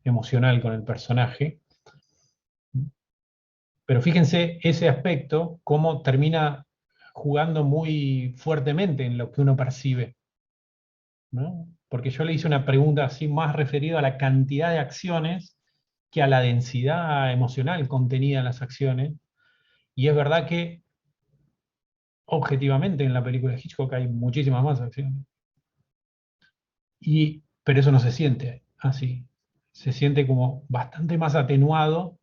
emocional con el personaje. Pero fíjense ese aspecto, cómo termina jugando muy fuertemente en lo que uno percibe, ¿no? Porque yo le hice una pregunta así más referida a la cantidad de acciones que a la densidad emocional contenida en las acciones. Y es verdad que objetivamente en la película de Hitchcock hay muchísimas más acciones. Pero eso no se siente así. Se siente como bastante más atenuado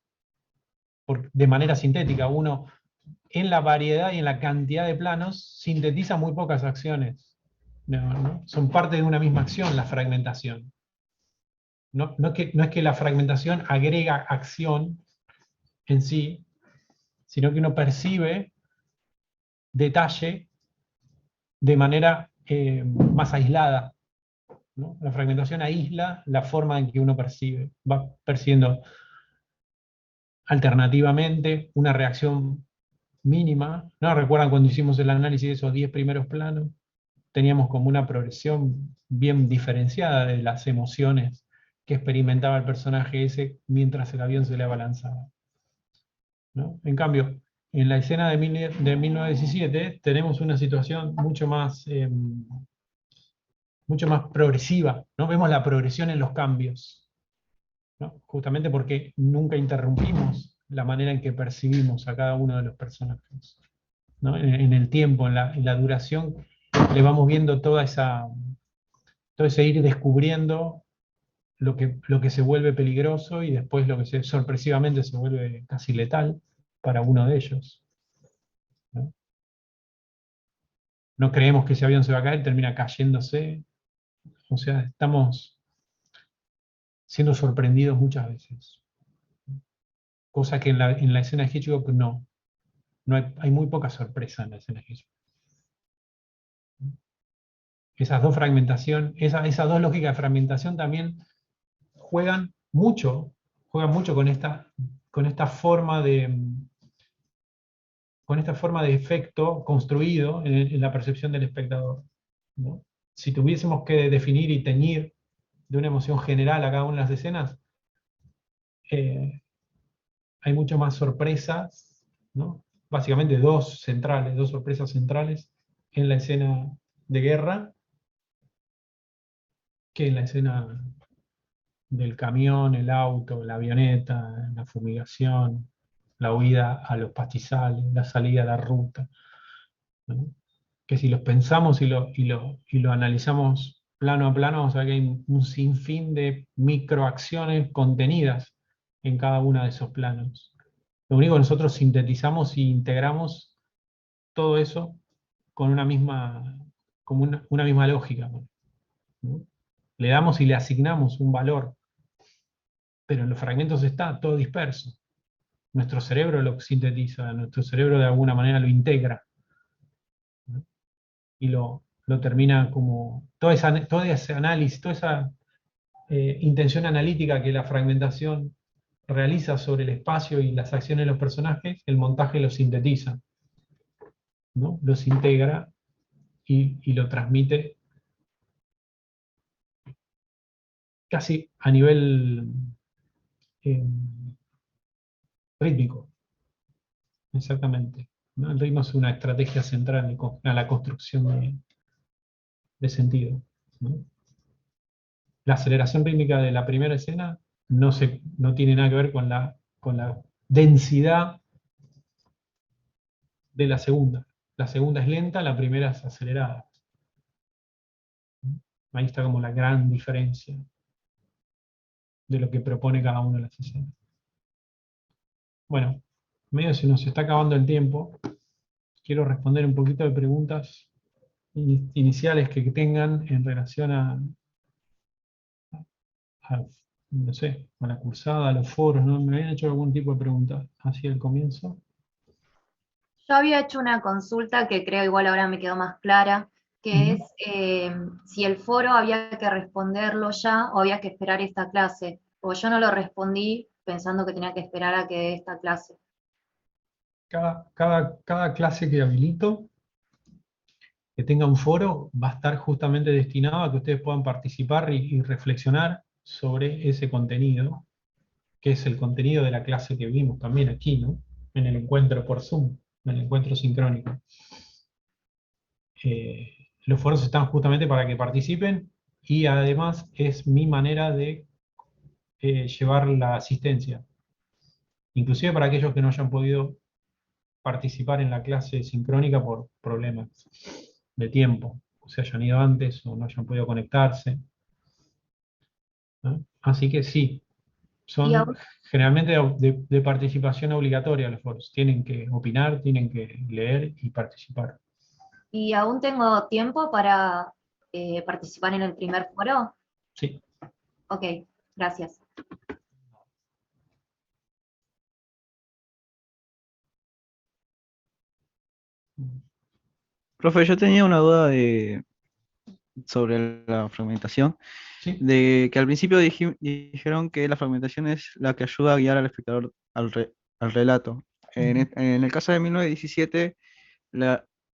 de manera sintética. Uno, en la variedad y en la cantidad de planos, sintetiza muy pocas acciones. ¿No? Son parte de una misma acción, la fragmentación. No es que la fragmentación agrega acción en sí, sino que uno percibe detalle de manera más aislada, ¿no? La fragmentación aísla la forma en que uno percibe. Va percibiendo alternativamente una reacción mínima. ¿No recuerdan cuando hicimos el análisis de esos 10 primeros planos? teníamos como una progresión bien diferenciada de las emociones que experimentaba el personaje ese mientras el avión se le abalanzaba, ¿no? En cambio, en la escena de 1917 tenemos una situación mucho más progresiva, ¿no? Vemos la progresión en los cambios, ¿no? Justamente porque nunca interrumpimos la manera en que percibimos a cada uno de los personajes, ¿no? En el tiempo, en la duración, le vamos viendo todo ese ir descubriendo lo que se vuelve peligroso y después lo que sorpresivamente se vuelve casi letal para uno de ellos, ¿no? No creemos que ese avión se va a caer, termina cayéndose. O sea, estamos siendo sorprendidos muchas veces. Cosa que en la escena de Hitchcock no hay muy poca sorpresa en la escena de Hitchcock. Esas dos esas dos lógicas de fragmentación también juegan mucho con esta forma de efecto construido en la percepción del espectador, ¿no? Si tuviésemos que definir y teñir de una emoción general a cada una de las escenas, hay mucho más sorpresas, ¿no? Básicamente dos sorpresas centrales en la escena de guerra que en la escena del camión, el auto, la avioneta, la fumigación, la huida a los pastizales, la salida a la ruta, ¿no? Que si los pensamos y lo analizamos plano a plano, vamos a ver que hay un sinfín de microacciones contenidas en cada uno de esos planos. Lo único que nosotros sintetizamos e integramos todo eso con una misma lógica, ¿no? Le damos y le asignamos un valor, pero en los fragmentos está todo disperso. Nuestro cerebro lo sintetiza, nuestro cerebro de alguna manera lo integra, ¿no? Y lo termina como todo ese análisis, toda esa intención analítica que la fragmentación realiza sobre el espacio y las acciones de los personajes, el montaje lo sintetiza, ¿no? Los integra y lo transmite casi a nivel rítmico, exactamente, ¿no? El ritmo es una estrategia central a la construcción de sentido, ¿no? La aceleración rítmica de la primera escena no tiene nada que ver con la densidad de la segunda. La segunda es lenta, la primera es acelerada. Ahí está como la gran diferencia de lo que propone cada una de las escenas. Bueno, medio se nos está acabando el tiempo. Quiero responder un poquito de preguntas iniciales que tengan en relación no sé, a la cursada, a los foros, ¿no? ¿Me habían hecho algún tipo de pregunta hacia el comienzo? Yo había hecho una consulta que creo igual ahora me quedó más clara, que es si el foro había que responderlo ya o había que esperar esta clase. O yo no lo respondí pensando que tenía que esperar a que dé esta clase. Cada clase que habilito, que tenga un foro, va a estar justamente destinado a que ustedes puedan participar y reflexionar sobre ese contenido, que es el contenido de la clase que vimos también aquí, ¿no? En el encuentro por Zoom, en el encuentro sincrónico. Los foros están justamente para que participen y además es mi manera de llevar la asistencia. Inclusive para aquellos que no hayan podido participar en la clase sincrónica por problemas de tiempo, o se hayan ido antes o no hayan podido conectarse, ¿no? Así que sí, son generalmente de participación obligatoria los foros. Tienen que opinar, tienen que leer y participar. ¿Y aún tengo tiempo para participar en el primer foro? Sí. Ok, gracias. Profe, yo tenía una duda sobre la fragmentación, ¿sí? De que al principio dijeron que la fragmentación es la que ayuda a guiar al espectador al relato. En el caso de 1917,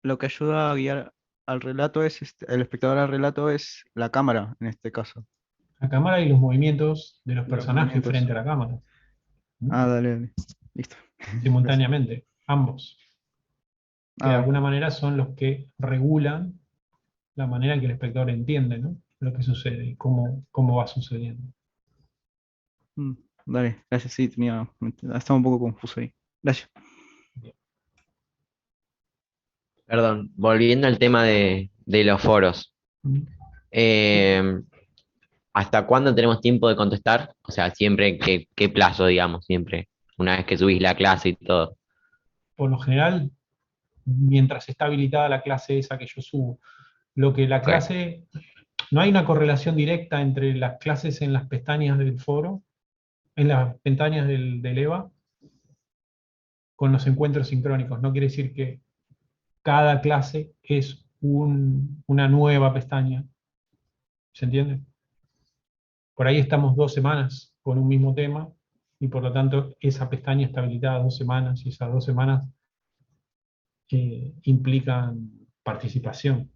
lo que ayuda a guiar al relato el espectador al relato es la cámara, en este caso. La cámara y los movimientos de los Y los personajes movimientos. frente a la cámara, Ah, dale. Listo. simultáneamente, ambos. Que de Ah, alguna manera son los que regulan la manera en que el espectador entiende, ¿no? Lo que sucede y cómo va sucediendo. Dale, gracias. Sí, estaba un poco confuso ahí. Gracias. Perdón, volviendo al tema de los foros. ¿Hasta cuándo tenemos tiempo de contestar? O sea, siempre, ¿qué plazo, digamos? Siempre, una vez que subís la clase y todo. Por lo general, mientras está habilitada la clase esa que yo subo, lo que la clase, no hay una correlación directa entre las clases en las pestañas del foro, en las pestañas del EVA, con los encuentros sincrónicos. No quiere decir que cada clase es una nueva pestaña. ¿Se entiende? Por ahí estamos 2 semanas con un mismo tema y por lo tanto esa pestaña está habilitada 2 semanas y esas 2 semanas implican participación,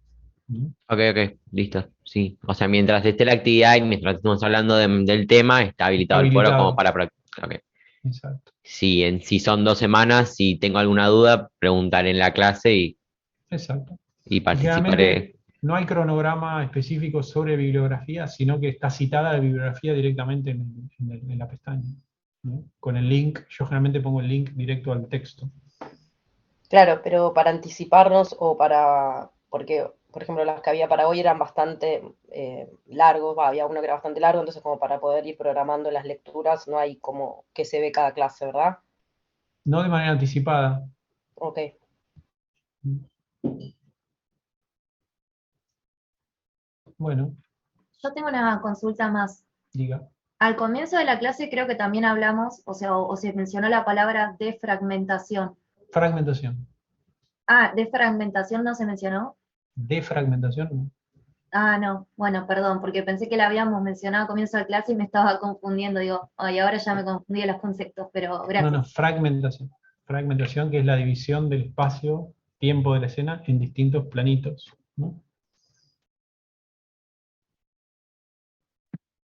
¿no? Ok, listo. Sí. O sea, mientras esté la actividad y mientras estemos hablando del tema, está habilitado el foro como para practicar. Okay. Exacto. Si son 2 semanas, si tengo alguna duda, preguntar en la clase Exacto. y participaré. Generalmente no hay cronograma específico sobre bibliografía, sino que está citada la bibliografía directamente en la pestaña, ¿no? Con el link, yo generalmente pongo el link directo al texto. Claro, pero para anticiparnos porque, por ejemplo, las que había para hoy eran bastante largos, había uno que era bastante largo, entonces como para poder ir programando las lecturas, no hay como que se ve cada clase, ¿verdad? No de manera anticipada. Ok. Bueno. Yo tengo una consulta más. Diga. Al comienzo de la clase creo que también hablamos, o se mencionó la palabra defragmentación. Fragmentación. Ah, defragmentación no se mencionó. Defragmentación, no. Ah, no, bueno, perdón, porque pensé que la habíamos mencionado al comienzo de la clase y me estaba confundiendo, digo, ay, ahora ya me confundí los conceptos, pero gracias. No, fragmentación. Fragmentación, que es la división del espacio-tiempo de la escena en distintos planitos, ¿no?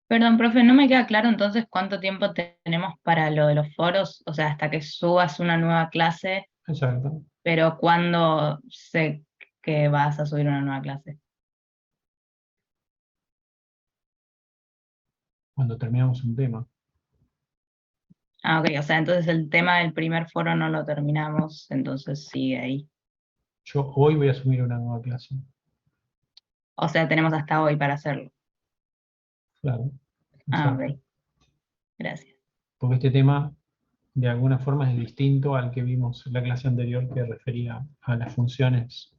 Perdón, profe, no me queda claro entonces cuánto tiempo tenemos para lo de los foros, o sea, hasta que subas una nueva clase. Exacto. Pero ¿cuándo sé que vas a subir una nueva clase? Cuando terminamos un tema. Ah, ok, o sea, entonces el tema del primer foro no lo terminamos, entonces sigue ahí. Yo hoy voy a subir una nueva clase. O sea, tenemos hasta hoy para hacerlo. Claro. Ah, Exacto. ok. Gracias. Porque este tema, de alguna forma, es distinto al que vimos en la clase anterior, que refería a las funciones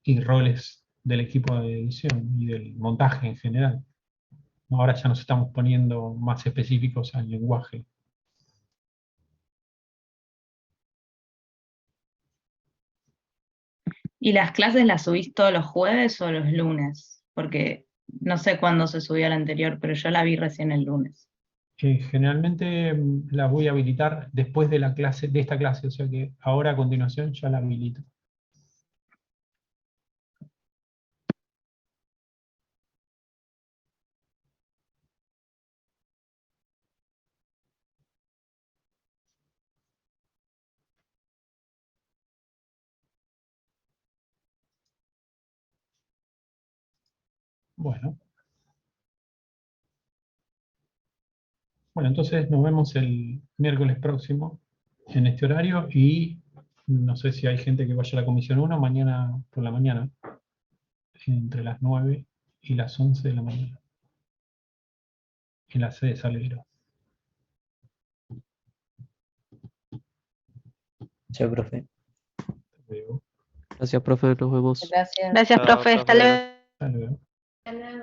y roles del equipo de edición y del montaje en general. Ahora ya nos estamos poniendo más específicos al lenguaje. ¿Y las clases las subís todos los jueves o los lunes? Porque no sé cuándo se subió la anterior, pero yo la vi recién el lunes. Generalmente la voy a habilitar después de la clase, de esta clase, o sea que ahora a continuación ya la habilito. Bueno. Bueno, entonces nos vemos el miércoles próximo en este horario y no sé si hay gente que vaya a la comisión 1 mañana por la mañana, entre las 9 y las 11 de la mañana, en la sede de Salguero. Chao, profe. Gracias, profe, nos vemos. Gracias. Gracias, profe. Hasta luego. Hasta luego. Hasta luego.